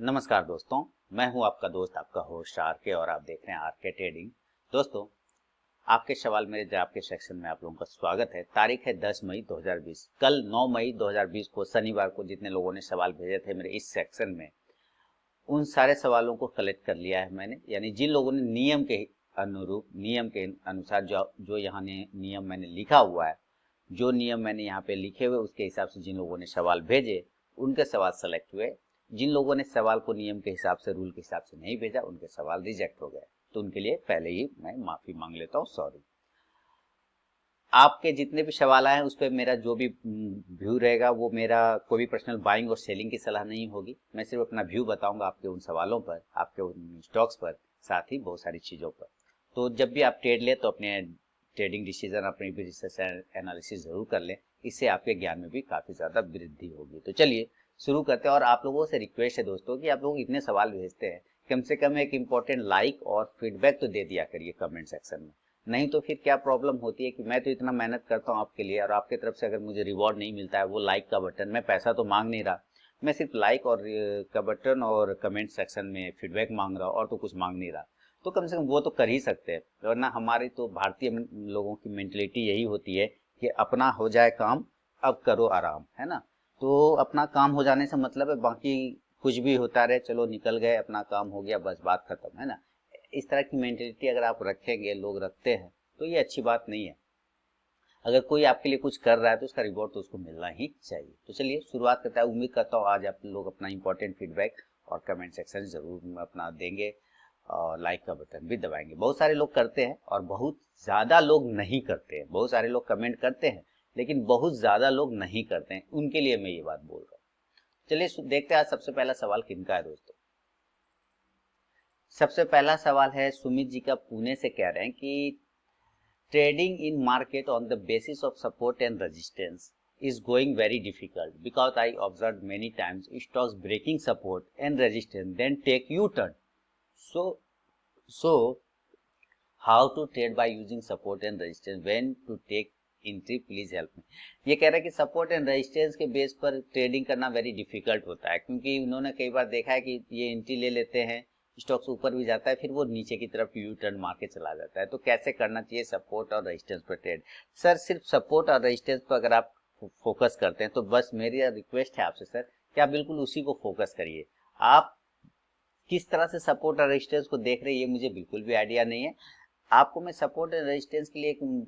नमस्कार दोस्तों, मैं हूं आपका दोस्त आपका होस्ट आर के और आप देख रहे हैं आर के ट्रेडिंग। दोस्तों, आपके सवाल मेरे जवाब के सेक्शन में आप लोगों का स्वागत है। तारीख है 10 मई 2020। कल 9 मई 2020 को शनिवार को जितने लोगों ने सवाल भेजे थे मेरे इस सेक्शन में, उन सारे सवालों को कलेक्ट कर लिया है मैंने। यानी जिन लोगों ने नियम के अनुरूप, नियम के अनुसार जो जो यहाँ ने नियम मैंने लिखा हुआ है, जो नियम मैंने यहाँ पे लिखे हुए उसके हिसाब से जिन लोगों ने सवाल भेजे उनके सवाल सेलेक्ट हुए। जिन लोगों ने सवाल को नियम के हिसाब से, रूल के हिसाब से नहीं भेजा, उनके सवाल रिजेक्ट हो गए। तो उनके लिए पहले ही मैं माफी मांग लेता हूँ, सॉरी। आपके जितने भी सवाल आए हैं उस पर मेरा जो भी व्यू रहेगा वो मेरा कोई भी पर्सनल बाइंग और सेलिंग की सलाह नहीं होगी। मैं सिर्फ अपना व्यू बताऊंगा आपके उन सवालों पर, आपके उन स्टॉक्स पर, साथ ही बहुत सारी चीज़ों पर। तो जब भी आप ट्रेड लें तो अपने ट्रेडिंग डिसीजन, अपनी भी रिसर्च एनालिसिस जरूर कर लें। इससे आपके ज्ञान में भी काफ़ी ज़्यादा वृद्धि होगी। तो चलिए शुरू करते हैं। और आप लोगों से रिक्वेस्ट है दोस्तों कि आप लोग इतने सवाल भेजते हैं, कम से कम एक इम्पोर्टेंट लाइक और फीडबैक तो दे दिया करिए कमेंट सेक्शन में। नहीं तो फिर क्या प्रॉब्लम होती है कि मैं तो इतना मेहनत करता हूँ आपके लिए और आपके तरफ से अगर मुझे रिवॉर्ड नहीं मिलता है, वो लाइक का बटन, मैं पैसा तो मांग नहीं रहा, मैं सिर्फ लाइक और का बटन और कमेंट सेक्शन में फीडबैक मांग रहा हूँ और तो कुछ मांग नहीं रहा। तो कम से कम वो तो कर ही सकते हैं। वरना हमारी तो भारतीय लोगों की मेंटलिटी यही होती है कि अपना हो जाए काम, अब करो आराम, है ना। तो अपना काम हो जाने से मतलब है, बाकी कुछ भी होता रहे, चलो निकल गए, अपना काम हो गया, बस बात खत्म, है ना। इस तरह की मेंटेलिटी अगर आप रखेंगे, लोग रखते हैं, तो ये अच्छी बात नहीं है। अगर कोई आपके लिए कुछ कर रहा है तो उसका रिवॉर्ड तो उसको मिलना ही चाहिए। तो चलिए शुरुआत करते हैं। उम्मीद करता हूँ आज आप लोग अपना इंपॉर्टेंट फीडबैक और कमेंट सेक्शन जरूर अपना देंगे और लाइक का बटन भी दबाएंगे। बहुत सारे लोग करते हैं और बहुत ज़्यादा लोग नहीं करते हैं। बहुत सारे लोग कमेंट करते हैं लेकिन बहुत ज़्यादा लोग नहीं करते हैं, उनके लिए मैं ये बात बोल रहा हूँ। चलिए देखते हैं आज सबसे पहला सवाल किनका है दोस्तों। सबसे पहला सवाल है सुमित जी का, पुणे से कह रहे हैं कि trading in market on the basis of support and resistance is going very difficult because I observed many times stocks breaking support and resistance then take U-turn. So, so how to trade by using support and resistance, when to take entry, please help me। ये कह रहा है कि support and resistance के base पर trading करना very difficult होता है, क्योंकि उन्होंने कई बार देखा है कि ये एंट्री ले लेते हैं, स्टॉक्स ऊपर भी जाता है, फिर वो नीचे की तरफ यू टर्न मार के चला जाता है। तो कैसे करना चाहिए सपोर्ट और रेजिस्टेंस पर ट्रेड। सर सिर्फ सपोर्ट और रेजिस्टेंस पर अगर आप फोकस करते हैं तो बस मेरी रिक्वेस्ट है आपसे सर कि आप बिल्कुल उसी को फोकस करिए। आप किस तरह से सपोर्ट और रेजिस्टेंस को देख रहे हैं ये मुझे बिल्कुल भी आइडिया नहीं है। आपको मैं सपोर्ट एंड रेजिस्टेंस के लिए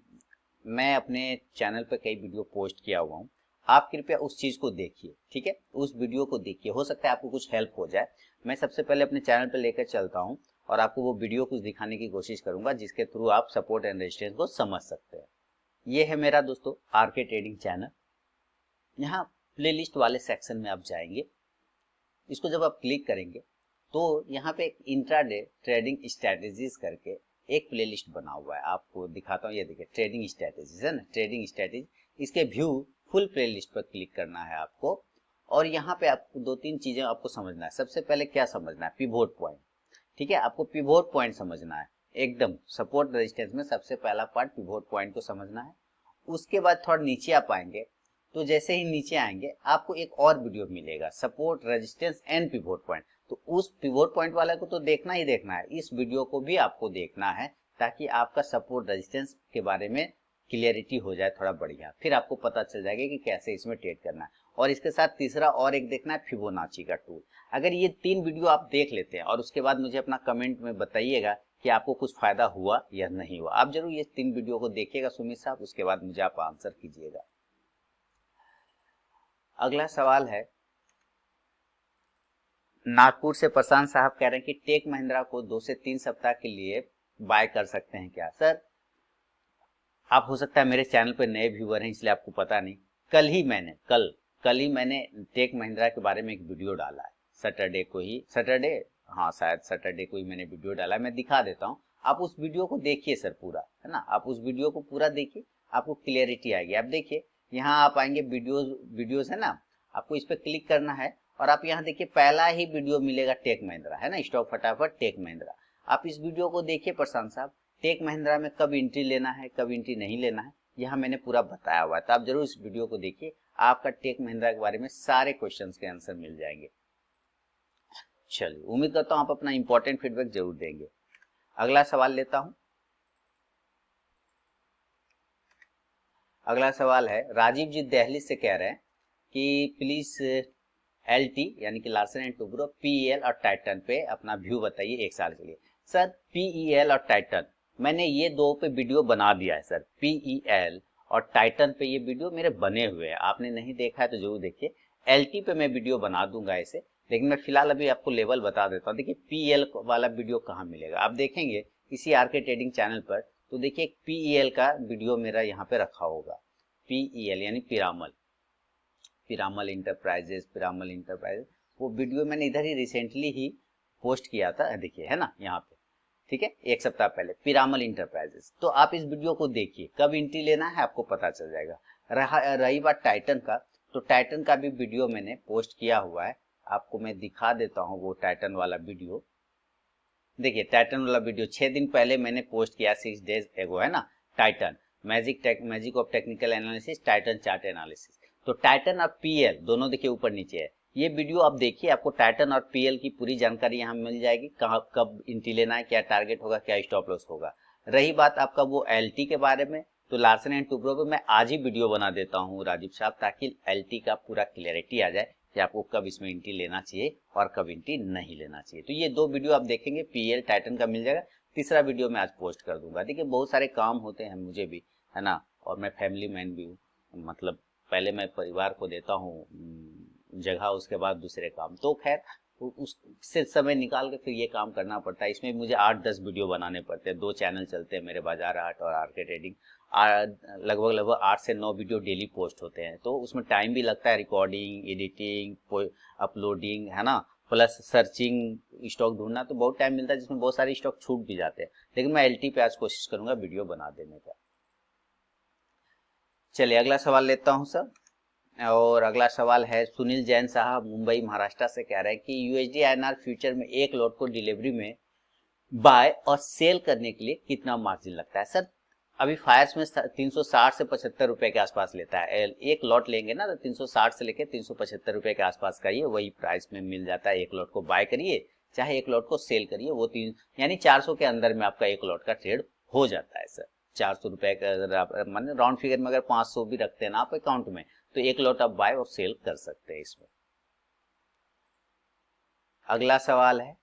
मैं अपने चैनल पे कई वीडियो पोस्ट किया हुआ हूँ, आप कृपया उस चीज को देखिए, ठीक है। उस वीडियो को देखिए, हो सकता है आपको कुछ हेल्प हो जाए। मैं सबसे पहले अपने चैनल पे लेकर चलता हूँ और आपको वो वीडियो कुछ दिखाने की कोशिश करूंगा जिसके थ्रू आप सपोर्ट एंड रेजिस्टेंस को समझ सकते हैं। ये है मेरा दोस्तों आर के ट्रेडिंग चैनल। यहाँ प्लेलिस्ट वाले सेक्शन में आप जाएंगे, इसको जब आप क्लिक करेंगे तो यहाँ पे एक इंट्राडे ट्रेडिंग स्ट्रेटेजीज करके एक प्लेलिस्ट बना हुआ है। आपको दिखाता हूँ, ये देखिए ट्रेडिंग स्ट्रेटेजीज है ना, ट्रेडिंग स्ट्रेटेजी। इसके व्यू फुल प्लेलिस्ट पर क्लिक करना है आपको। और यहाँ पे आपको दो तीन चीजें आपको समझना है। सबसे पहले क्या समझना है, पिवोट पॉइंट, ठीक है। आपको पिवोट पॉइंट समझना है एकदम। सपोर्ट रेजिस्टेंस में सबसे पहला पार्ट पिवोट पॉइंट को समझना है। उसके बाद थोड़ा नीचे आप आएंगे तो जैसे ही नीचे आएंगे आपको एक और वीडियो मिलेगा, support resistance and pivot point. तो उस पिवोट पॉइंट वाले को तो देखना ही देखना है, इस वीडियो को भी आपको देखना है ताकि आपका सपोर्ट रेजिस्टेंस के बारे में क्लियरिटी हो जाए थोड़ा बढ़िया। फिर आपको पता चल जाएगा कि कैसे इसमें ट्रेड करना है। और इसके साथ तीसरा और एक देखना है, फिबोनाची का टूल। अगर ये तीन वीडियो आप देख लेते हैं और उसके बाद मुझे अपना कमेंट में बताइएगा कि आपको कुछ फायदा हुआ या नहीं हुआ। आप जरूर ये तीन वीडियो को देखिएगा सुमित साहब, उसके बाद मुझे आप आंसर कीजिएगा। अगला सवाल है नागपुर से प्रशांत साहब, कह रहे हैं कि टेक महिंद्रा को 2 से 3 सप्ताह के लिए बाय कर सकते हैं क्या। सर आप हो सकता है मेरे चैनल पर नए व्यूअर हैं इसलिए आपको पता नहीं। कल ही मैंने टेक महिंद्रा के बारे में एक वीडियो डाला है। सैटरडे को ही, सैटरडे, हाँ शायद सैटरडे को ही मैंने वीडियो डाला है। मैं दिखा देता हूँ, आप उस वीडियो को देखिए सर पूरा, है ना। आप उस वीडियो को पूरा देखिए, आपको क्लियरिटी आएगी। आप देखिए यहाँ आप आएंगे, वीडियोज है ना, आपको इस पर क्लिक करना है और आप यहाँ देखिए पहला ही वीडियो मिलेगा टेक महिंद्रा, है ना, स्टॉक फटाफट टेक महिंद्रा। आप इस वीडियो को देखिए प्रशांत साहब, टेक महिंद्रा में कब एंट्री लेना है, कब एंट्री नहीं लेना है, यहाँ मैंने पूरा बताया हुआ है। तो आप जरूर इस वीडियो को देखिए, आपका टेक महिंद्रा के बारे में सारे क्वेश्चंस के आंसर मिल जाएंगे। चलिए, उम्मीद करता हूँ आप अपना इंपॉर्टेंट फीडबैक जरूर देंगे। अगला सवाल लेता हूँ। अगला सवाल है, राजीव जी दिल्ली से कह रहे हैं कि प्लीज LT यानी कि लार्सन एंड टुब्रो, PEL और टाइटन पे अपना व्यू बताइए 1 साल के लिए। सर PEL और टाइटन मैंने ये दो पे वीडियो बना दिया है सर। PEL और टाइटन पे ये वीडियो मेरे बने हुए हैं, आपने नहीं देखा है तो जरूर देखिए। LT पे मैं वीडियो बना दूंगा ऐसे, लेकिन मैं फिलहाल अभी आपको लेवल बता देता हूँ। देखिए PEL वाला वीडियो कहाँ मिलेगा, आप देखेंगे इसी आरके ट्रेडिंग चैनल पर, तो देखिए PEL का वीडियो मेरा यहाँ पे रखा होगा। PEL यानी पिरामल इंटरप्राइजेस, वो वीडियो मैंने इधर ही रिसेंटली ही पोस्ट किया था, देखिए है ना यहाँ पे, ठीक है, 1 सप्ताह पहले, पिरामल इंटरप्राइजेस। तो आप इस वीडियो को देखिए, कब एंट्री लेना है आपको पता चल जाएगा। रही बात टाइटन का, तो टाइटन का भी वीडियो मैंने पोस्ट किया हुआ है, आपको मैं दिखा देता हूँ वो टाइटन वाला वीडियो। देखिए टाइटन वाला वीडियो 6 दिन पहले मैंने पोस्ट किया, 6 डेज एगो, है ना। Titan magic of technical analysis, Titan chart analysis. तो टाइटन और PL दोनों देखिए ऊपर नीचे है, ये वीडियो आप देखिए, आपको टाइटन और PL की पूरी जानकारी यहाँ मिल जाएगी, कहाँ कब एंट्री लेना है, क्या टारगेट होगा, क्या स्टॉप लॉस होगा। रही बात आपका वो LT के बारे में, तो लार्सन एंड टुब्रो पे मैं आज ही वीडियो बना देता हूँ राजीव साहब, ताकि LT का पूरा क्लियरिटी आ जाए कि आपको कब इसमें एंट्री लेना चाहिए और कब एंट्री नहीं लेना चाहिए। तो ये 2 वीडियो आप देखेंगे, PL टाइटन का मिल जाएगा। तीसरा वीडियो मैं आज पोस्ट कर दूंगा। देखिए बहुत सारे काम होते हैं मुझे भी, है ना, और मैं फैमिली मैन भी हूँ, मतलब पहले मैं परिवार को देता हूँ जगह, उसके बाद दूसरे काम, तो खैर उससे समय निकाल के फिर ये काम करना पड़ता है। इसमें मुझे 8-10 वीडियो बनाने पड़ते हैं, 2 चैनल चलते हैं मेरे, बाजार हाट और आरके ट्रेडिंग। लगभग 8 से 9 वीडियो डेली पोस्ट होते हैं, तो उसमें टाइम भी लगता है, रिकॉर्डिंग, एडिटिंग, अपलोडिंग, है ना, प्लस सर्चिंग, स्टॉक ढूंढना, तो बहुत टाइम मिलता है, जिसमें बहुत सारे स्टॉक छूट भी जाते हैं। लेकिन मैं LT पे आज कोशिश करूंगा वीडियो बना देने का। चलिए अगला सवाल लेता हूं सर, और अगला सवाल है सुनील जैन साहब मुंबई महाराष्ट्र से कह रहे हैं कि USD INR फ्यूचर में एक लॉट को डिलीवरी में बाय और सेल करने के लिए कितना मार्जिन लगता है। सर अभी फायर्स में 360 से 75 रुपए के आसपास लेता है, एक लॉट लेंगे ना तो 360 से लेके 375 रुपए के आसपास का, ये वही प्राइस में मिल जाता है। एक लॉट को बाय करिए चाहे एक लॉट को सेल करिए, वो 3 यानी 400 के अंदर में आपका एक लॉट का ट्रेड हो जाता है सर। 400 रुपए का अगर आप मान राउंड फिगर में अगर 500 भी रखते हैं ना आप अकाउंट में, तो एक लॉट आप बाय और सेल कर सकते हैं इसमें। अगला सवाल है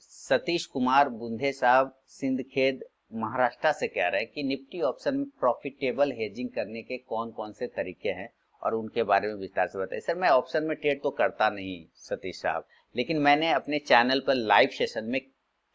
सतीश कुमार बुंधे साहब सिंदखेद महाराष्ट्र से कह रहे हैं कि निफ्टी ऑप्शन में प्रॉफिटेबल हेजिंग करने के कौन कौन से तरीके हैं और उनके बारे में विस्तार से बताइए। सर मैं ऑप्शन में ट्रेड तो करता नहीं सतीश साहब, लेकिन मैंने अपने चैनल पर लाइव सेशन में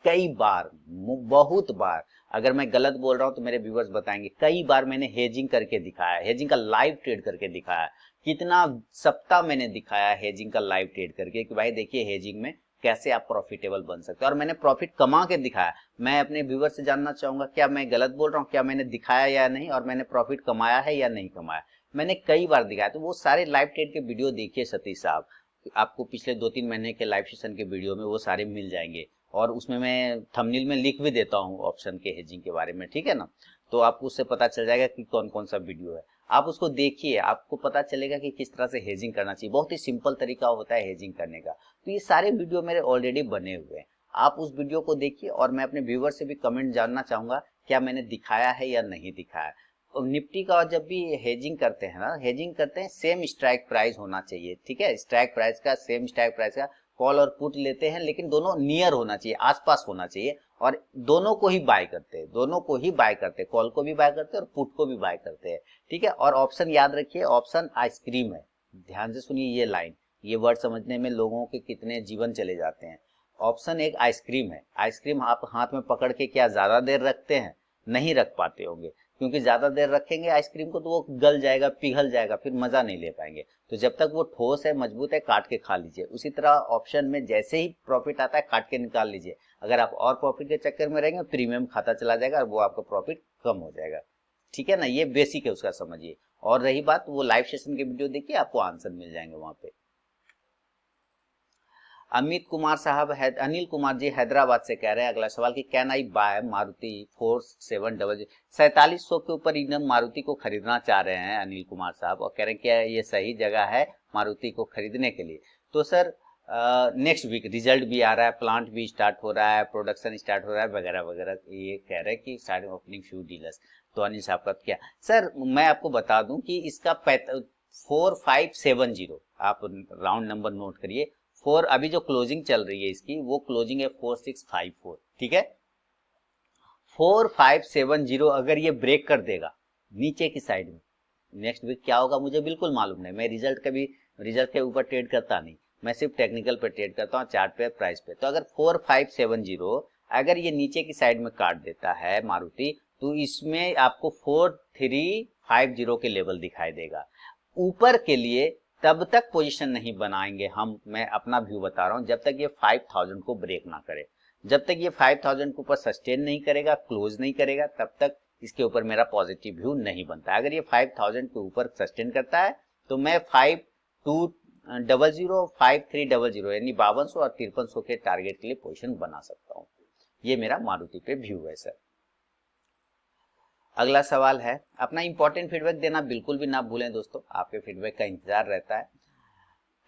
कई बार, बहुत बार, अगर मैं गलत बोल रहा हूं तो मेरे व्यूअर्स बताएंगे, कई बार मैंने हेजिंग करके दिखाया, हेजिंग का लाइव ट्रेड करके दिखाया। कितना सप्ताह मैंने दिखाया हेजिंग का लाइव ट्रेड करके कि भाई देखिए हेजिंग में कैसे आप प्रॉफिटेबल बन सकते हैं, और मैंने प्रॉफिट कमा के दिखाया। मैं अपने व्यूअर से जानना चाहूंगा क्या मैं गलत बोल रहा हूँ, क्या मैंने दिखाया या नहीं, और मैंने प्रॉफिट कमाया है या नहीं कमाया। मैंने कई बार दिखाया, तो वो सारे लाइव ट्रेड के वीडियो देखिए सतीश साहब, आपको पिछले 2-3 महीने के लाइव सेशन के वीडियो में वो सारे मिल जाएंगे, और उसमें मैं थंबनेल में लिख भी देता हूँ ऑप्शन के हेजिंग के बारे में, ठीक है ना। तो आपको उससे पता चल जाएगा कि कौन कौन सा वीडियो है, आप उसको देखिए, आपको पता चलेगा कि किस तरह से हेजिंग करना चाहिए। बहुत ही सिंपल तरीका होता है हेजिंग करने का। तो ये सारे वीडियो मेरे ऑलरेडी बने हुए हैं, आप उस वीडियो को देखिए। और मैं अपने व्यूअर से भी कमेंट जानना चाहूंगा क्या मैंने दिखाया है या नहीं दिखाया। और निफ्टी का जब भी हेजिंग करते हैं ना, हेजिंग करते हैं सेम स्ट्राइक प्राइस होना चाहिए, ठीक है, स्ट्राइक प्राइस का सेम स्ट्राइक प्राइस का कॉल और पुट लेते हैं, लेकिन दोनों नियर होना चाहिए, आसपास होना चाहिए, और दोनों को ही बाय करते हैं, दोनों को ही बाय करते हैं, कॉल को भी बाय करते हैं और पुट को भी बाय करते हैं, ठीक है। और ऑप्शन याद रखिए, ऑप्शन आइसक्रीम है, ध्यान से सुनिए ये लाइन, ये वर्ड समझने में लोगों के कितने जीवन चले जाते हैं। ऑप्शन एक आइसक्रीम है, आइसक्रीम आप हाथ में पकड़ के क्या ज्यादा देर रखते हैं, नहीं रख पाते होंगे, क्योंकि ज्यादा देर रखेंगे आइसक्रीम को तो वो गल जाएगा, पिघल जाएगा, फिर मजा नहीं ले पाएंगे। तो जब तक वो ठोस है, मजबूत है, काट के खा लीजिए। उसी तरह ऑप्शन में जैसे ही प्रॉफिट आता है काट के निकाल लीजिए। अगर आप और प्रॉफिट के चक्कर में रहेंगे प्रीमियम खाता चला जाएगा और वो आपका प्रॉफिट कम हो जाएगा, ठीक है ना। ये बेसिक है उसका, समझिए। और रही बात, वो लाइव सेशन के वीडियो देखिए, आपको आंसर मिल जाएंगे वहां पे। अमित कुमार साहब है, अनिल कुमार जी हैदराबाद से कह रहे हैं अगला सवाल कि कैन आई बाय मारुति 4700, 4700 के ऊपर एकदम मारुति को खरीदना चाह रहे हैं अनिल कुमार साहब, और कह रहे हैं क्या ये सही जगह है मारुति को खरीदने के लिए। तो सर नेक्स्ट वीक रिजल्ट भी आ रहा है, प्लांट भी स्टार्ट हो रहा है, प्रोडक्शन स्टार्ट हो रहा है वगैरह वगैरह, ये कह रहे हैं कि स्टार्टिंग ओपनिंग फ्यू डीलर्स। तो अनिल साहब का क्या सर, मैं आपको बता दूं कि इसका 4570, आप राउंड नंबर नोट करिए। फोर अभी जो क्लोजिंग चल रही है इसकी, वो क्लोजिंग है 4654, ठीक है। 4570 अगर ये ब्रेक कर देगा नीचे की साइड में, नेक्स्ट वीक क्या होगा मुझे बिल्कुल मालूम नहीं। मैं रिजल्ट के ऊपर ट्रेड करता नहीं, मैं सिर्फ टेक्निकल पे ट्रेड करता हूँ, चार्ट पे, प्राइस पे। तो अगर 4570 अगर ये नीचे की साइड में काट देता है मारुति, तो इसमें आपको 4350 के लेवल दिखाई देगा। ऊपर के लिए तब तक पोजीशन नहीं बनाएंगे हम, मैं अपना व्यू बता रहा हूँ, जब तक ये 5000 को ब्रेक ना करे। जब तक ये 5000 के ऊपर सस्टेन नहीं करेगा, क्लोज नहीं करेगा, तब तक इसके ऊपर मेरा पॉजिटिव व्यू नहीं बनता है। अगर ये 5000 के ऊपर सस्टेन करता है तो मैं 5200 5300 यानी 5200 और 5300 के टारगेट के लिए पोजीशन बना सकता हूँ। ये मेरा मारुति पे व्यू है सर। अगला सवाल है, अपना इंपॉर्टेंट फीडबैक देना बिल्कुल भी ना भूलें दोस्तों, आपके फीडबैक का इंतजार रहता है।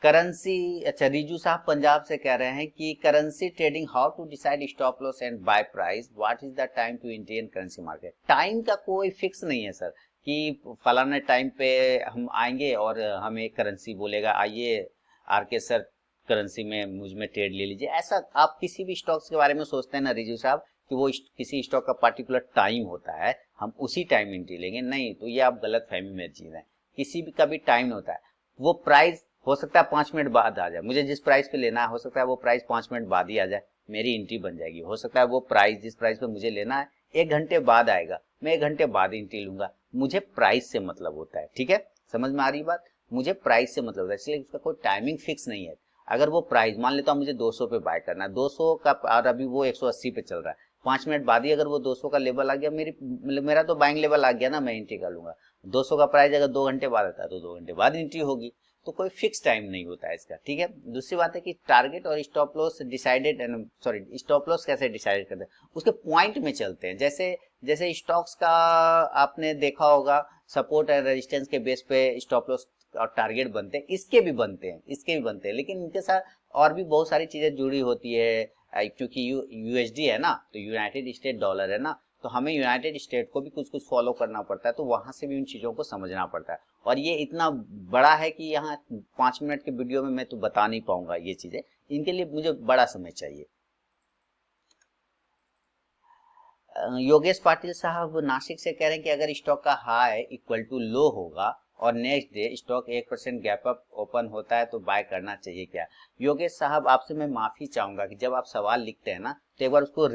करेंसी, अच्छा रिजू साहब पंजाब से कह रहे हैं कि currency trading, how to decide stop loss and buy price, what is the time to enter in currency market. Time का कोई फिक्स नहीं है सर कि फलाने टाइम पे हम आएंगे और हमें करेंसी बोलेगा आइए आर के सर करेंसी में मुझ में ट्रेड ले लीजिए। ऐसा आप किसी भी स्टॉक्स के बारे में सोचते हैं ना रिजू साहब कि वो किसी स्टॉक का पर्टिकुलर टाइम होता है, हम उसी टाइम एंट्री लेंगे, नहीं, तो ये आप गलत फहमी में जी रहे हैं। किसी भी का भी टाइम होता है, वो प्राइस हो सकता है 5 मिनट बाद आ जाए, मुझे जिस प्राइस पे लेना है हो सकता है वो प्राइस 5 मिनट बाद ही आ जाए, मेरी एंट्री बन जाएगी। हो सकता है वो प्राइस जिस प्राइस पे मुझे लेना है 1 घंटे बाद आएगा, मैं 1 घंटे बाद एंट्री लूंगा। मुझे प्राइस से मतलब होता है, ठीक है, समझ में आ रही बात, मुझे प्राइस से मतलब होता है, इसलिए उसका कोई टाइमिंग फिक्स नहीं है। अगर वो प्राइस मान लेता हूँ मुझे 200 पे बाय करना है, 200 का, और अभी वो 180 पे चल रहा है, 5 मिनट बाद ही अगर वो 200 का लेवल आ गया, मेरा तो बाइंग लेवल आ गया ना, मैं एंट्री कर लूंगा। 200 का प्राइस अगर 2 घंटे बाद आता है तो 2 घंटे बाद एंट्री होगी। तो कोई फिक्स टाइम नहीं होता है इसका, ठीक है। दूसरी बात है कि टारगेट और stop loss decided, sorry stop loss कैसे डिसाइड करते हैं, उसके पॉइंट में चलते हैं। जैसे जैसे स्टॉक्स का आपने देखा होगा, सपोर्ट एंड रेजिस्टेंस के बेस पे स्टॉप लॉस और टारगेट बनते हैं, इसके भी बनते हैं, लेकिन इनके साथ और भी बहुत सारी चीजें जुड़ी होती है। क्योंकि यूएसडी है ना, तो यूनाइटेड स्टेट डॉलर है ना, तो हमें यूनाइटेड स्टेट को भी कुछ कुछ फॉलो करना पड़ता है, तो वहां से भी उन चीजों को समझना पड़ता है। और ये इतना बड़ा है कि यहाँ 5 मिनट के वीडियो में मैं तो बता नहीं पाऊंगा ये चीजें, इनके लिए मुझे बड़ा समय चाहिए। योगेश पाटिल साहब नासिक से कह रहे हैं कि अगर स्टॉक का हाई इक्वल टू लो होगा और next day stock 1% gap up open होता है तो बाय करना चाहिए क्या। योगेश साहब आपसे मैं माफी चाहूंगा कि जब आप सवाल लिखते हैं ना तो एक बार उसको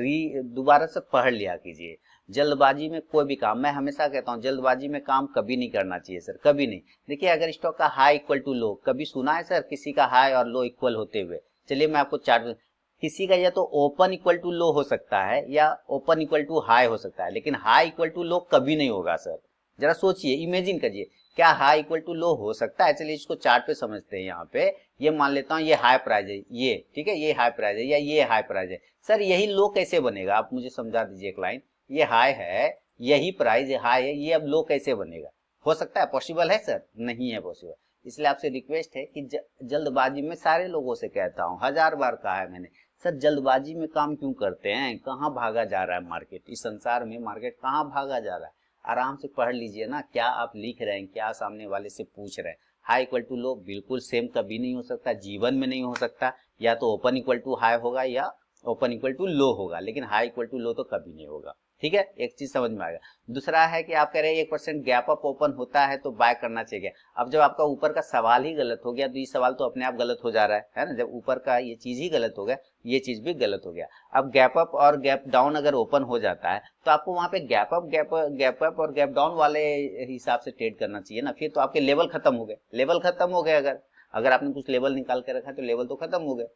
दोबारा से पढ़ लिया कीजिए। जल्दबाजी में कोई भी काम, मैं हमेशा कहता हूँ जल्दबाजी में काम कभी नहीं करना चाहिए सर, कभी नहीं। देखिए अगर स्टॉक का हाई इक्वल टू लो, कभी सुना है सर किसी का हाई और लो इक्वल होते हुए। चलिए मैं आपको चार्ट, किसी का या तो ओपन इक्वल टू लो हो सकता है या ओपन इक्वल टू हाई हो सकता है, लेकिन हाई इक्वल टू लो कभी नहीं होगा सर। जरा सोचिए, इमेजिन करिए, क्या हाई इक्वल टू लो हो सकता है। चलिए इसको चार्ट पे समझते हैं। यहाँ पे ये मान लेता हूँ ये हाई प्राइस है, ये ठीक है, ये हाई प्राइस है या ये हाई प्राइस है। सर यही लो कैसे बनेगा, आप मुझे समझा दीजिए एक लाइन। ये हाई है, यही प्राइस हाई है, ये अब लो कैसे बनेगा। हो सकता है, पॉसिबल है सर, नहीं है पॉसिबल। इसलिए आपसे रिक्वेस्ट है कि जल्दबाजी में, सारे लोगों से कहता हूँ, 1000 बार कहा है मैंने, सर जल्दबाजी में काम क्यों करते हैं। कहाँ भागा जा रहा है मार्केट, इस संसार में मार्केट कहाँ भागा जा रहा है। आराम से पढ़ लीजिए ना, क्या आप लिख रहे हैं, क्या सामने वाले से पूछ रहे हैं। हाई इक्वल टू लो बिल्कुल सेम कभी नहीं हो सकता, जीवन में नहीं हो सकता। या तो ओपन इक्वल टू हाई होगा या ओपन इक्वल टू लो होगा, लेकिन हाई इक्वल टू लो तो कभी नहीं होगा, ठीक है। एक चीज समझ में आएगा। दूसरा है कि आप कह रहे हैं 1% गैप अप ओपन होता है तो बाय करना चाहिए। अब जब आपका ऊपर का सवाल ही गलत हो गया तो ये सवाल तो अपने आप गलत हो जा रहा है ना। जब ऊपर का ये चीज ही गलत हो गया, ये चीज भी गलत हो गया। अब गैप अप और गैप डाउन अगर ओपन हो जाता है तो आपको वहां पे गैप अप और गैप डाउन वाले हिसाब से ट्रेड करना चाहिए ना। फिर तो आपके लेवल खत्म हो गए, लेवल खत्म हो गए। अगर अगर आपने कुछ लेवल निकाल के रखा है तो लेवल तो खत्म हो गए।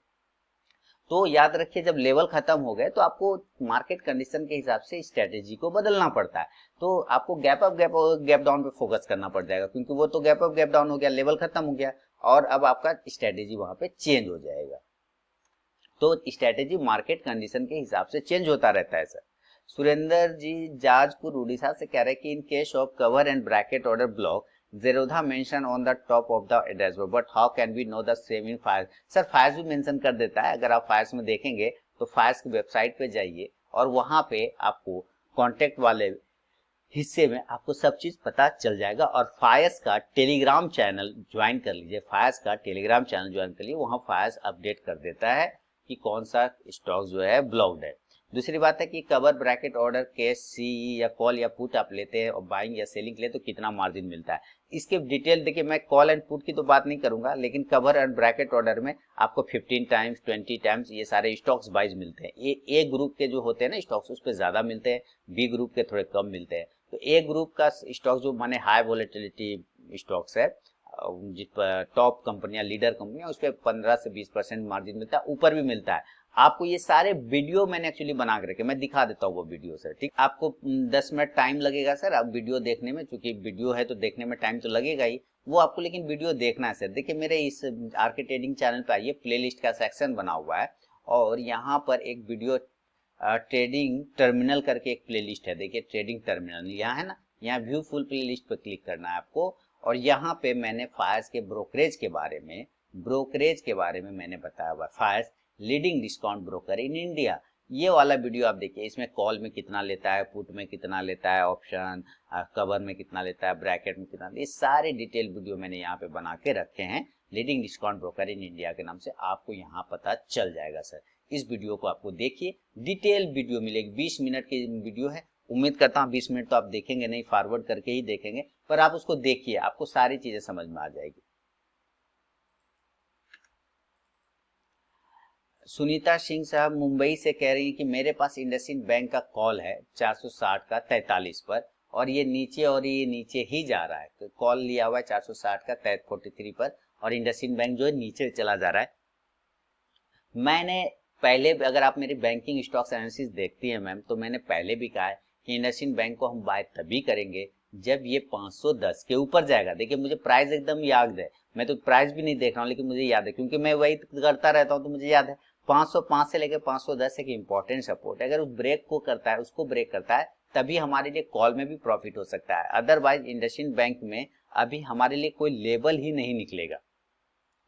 तो याद रखिए जब लेवल खत्म हो गए तो आपको मार्केट कंडीशन के हिसाब से स्ट्रेटेजी को बदलना पड़ता है। तो आपको गैप अप गैप डाउन पे फोकस करना पड़ जाएगा, क्योंकि वो तो गैप अप गैप डाउन हो गया, लेवल खत्म हो गया, और अब आपका स्ट्रेटेजी वहां पे चेंज हो जाएगा। तो स्ट्रेटेजी मार्केट कंडीशन के हिसाब से चेंज होता रहता है सर। सुरेंद्र जी जाजपुर उड़ीसा से कह रहे हैं कि in case of cover and bracket order block Zerodha mention on the top of the dashboard, but how can we know the same in Fires? Sir Fyers भी मेंशन कर देता है। अगर आप फायर्स में देखेंगे तो फायर्स की वेबसाइट पे जाइए और वहां पे आपको कॉन्टेक्ट वाले हिस्से में आपको सब चीज पता चल जाएगा। और फायर्स का टेलीग्राम चैनल ज्वाइन कर लीजिए, फायर्स का टेलीग्राम चैनल ज्वाइन कर लीजिए, वहां फायर्स अपडेट कर देता है कि कौन सा स्टॉक जो है ब्लॉक्ड है। दूसरी बात है कि कवर ब्रैकेट ऑर्डर कैश सी या कॉल या पुट आप लेते हैं और बाइंग या सेलिंग के लिए तो कितना मार्जिन मिलता है, इसके डिटेल देखिए। मैं कॉल एंड पुट की तो बात नहीं करूंगा, लेकिन कवर एंड ब्रैकेट ऑर्डर में आपको 15 टाइम्स 20 टाइम्स ये सारे स्टॉक्स वाइज मिलते हैं। ए ग्रुप के जो होते हैं ना स्टॉक्स उस पर ज्यादा मिलते हैं, बी ग्रुप के थोड़े कम मिलते हैं। तो ए ग्रुप का स्टॉक जो माने हाई वोलेटिलिटी स्टॉक्स है, जिस पर टॉप कंपनियां लीडर कंपनियां, उस पर 15 से 20% मार्जिन मिलता है, ऊपर भी मिलता है। आपको ये सारे वीडियो मैंने एक्चुअली बना के रखे, मैं दिखा देता हूँ वो वीडियो सर। ठीक, आपको 10 मिनट टाइम लगेगा सर आप वीडियो देखने में, क्योंकि वीडियो है तो देखने में टाइम तो लगेगा ही, वो आपको लेकिन वीडियो देखना है सर। देखिए मेरे इस आरके ट्रेडिंग चैनल पे आइए, प्लेलिस्ट का सेक्शन बना हुआ है और यहाँ पर एक वीडियो ट्रेडिंग टर्मिनल करके एक प्लेलिस्ट है। देखिए ट्रेडिंग टर्मिनल यहाँ है ना, यहाँ व्यू फुल प्लेलिस्ट पर क्लिक करना है आपको। और यहाँ पे मैंने फायर्स के ब्रोकरेज के बारे में मैंने बताया हुआ, Fyers leading discount broker in India, ये वाला वीडियो आप देखिए। इसमें कॉल में कितना लेता है, पुट में कितना लेता है, ऑप्शन कवर में कितना लेता है, ब्रैकेट में कितना, ये सारे डिटेल वीडियो मैंने यहाँ पे बना के रखे हैं। Leading discount broker in India के नाम से आपको यहाँ पता चल जाएगा सर। इस वीडियो को आपको देखिए, डिटेल वीडियो मिलेगी, 20 मिनट की वीडियो है। उम्मीद करता हूँ 20 मिनट तो आप देखेंगे नहीं, फॉरवर्ड करके ही देखेंगे, पर आप उसको देखिए, आपको सारी चीजें समझ में आ जाएगी। सुनीता सिंह साहब मुंबई से कह रही हैं कि मेरे पास इंडसइंड बैंक का कॉल है 460 का 43 पर, और ये नीचे ही जा रहा है। तो कॉल लिया हुआ है 460 का 43 पर और इंडसइंड बैंक जो है नीचे चला जा रहा है। मैंने पहले, अगर आप मेरी बैंकिंग स्टॉक्स एनालिसिस देखती हैं मैम, तो मैंने पहले भी कहा है कि इंडसइंड बैंक को हम बाय तभी करेंगे जब ये 510 के ऊपर जाएगा। देखिए मुझे प्राइस एकदम याद है, मैं तो प्राइस भी नहीं देख रहा हूँ लेकिन मुझे याद है, क्योंकि मैं वही करता रहता हूँ तो मुझे याद है। 505 से लेकर 510 एक इंपॉर्टेंट सपोर्ट है, अगर उस ब्रेक को करता है, उसको ब्रेक करता है, तभी हमारे लिए कॉल में भी प्रॉफिट हो सकता है। अदरवाइज इंडसइंड बैंक में अभी हमारे लिए कोई लेवल ही नहीं निकलेगा,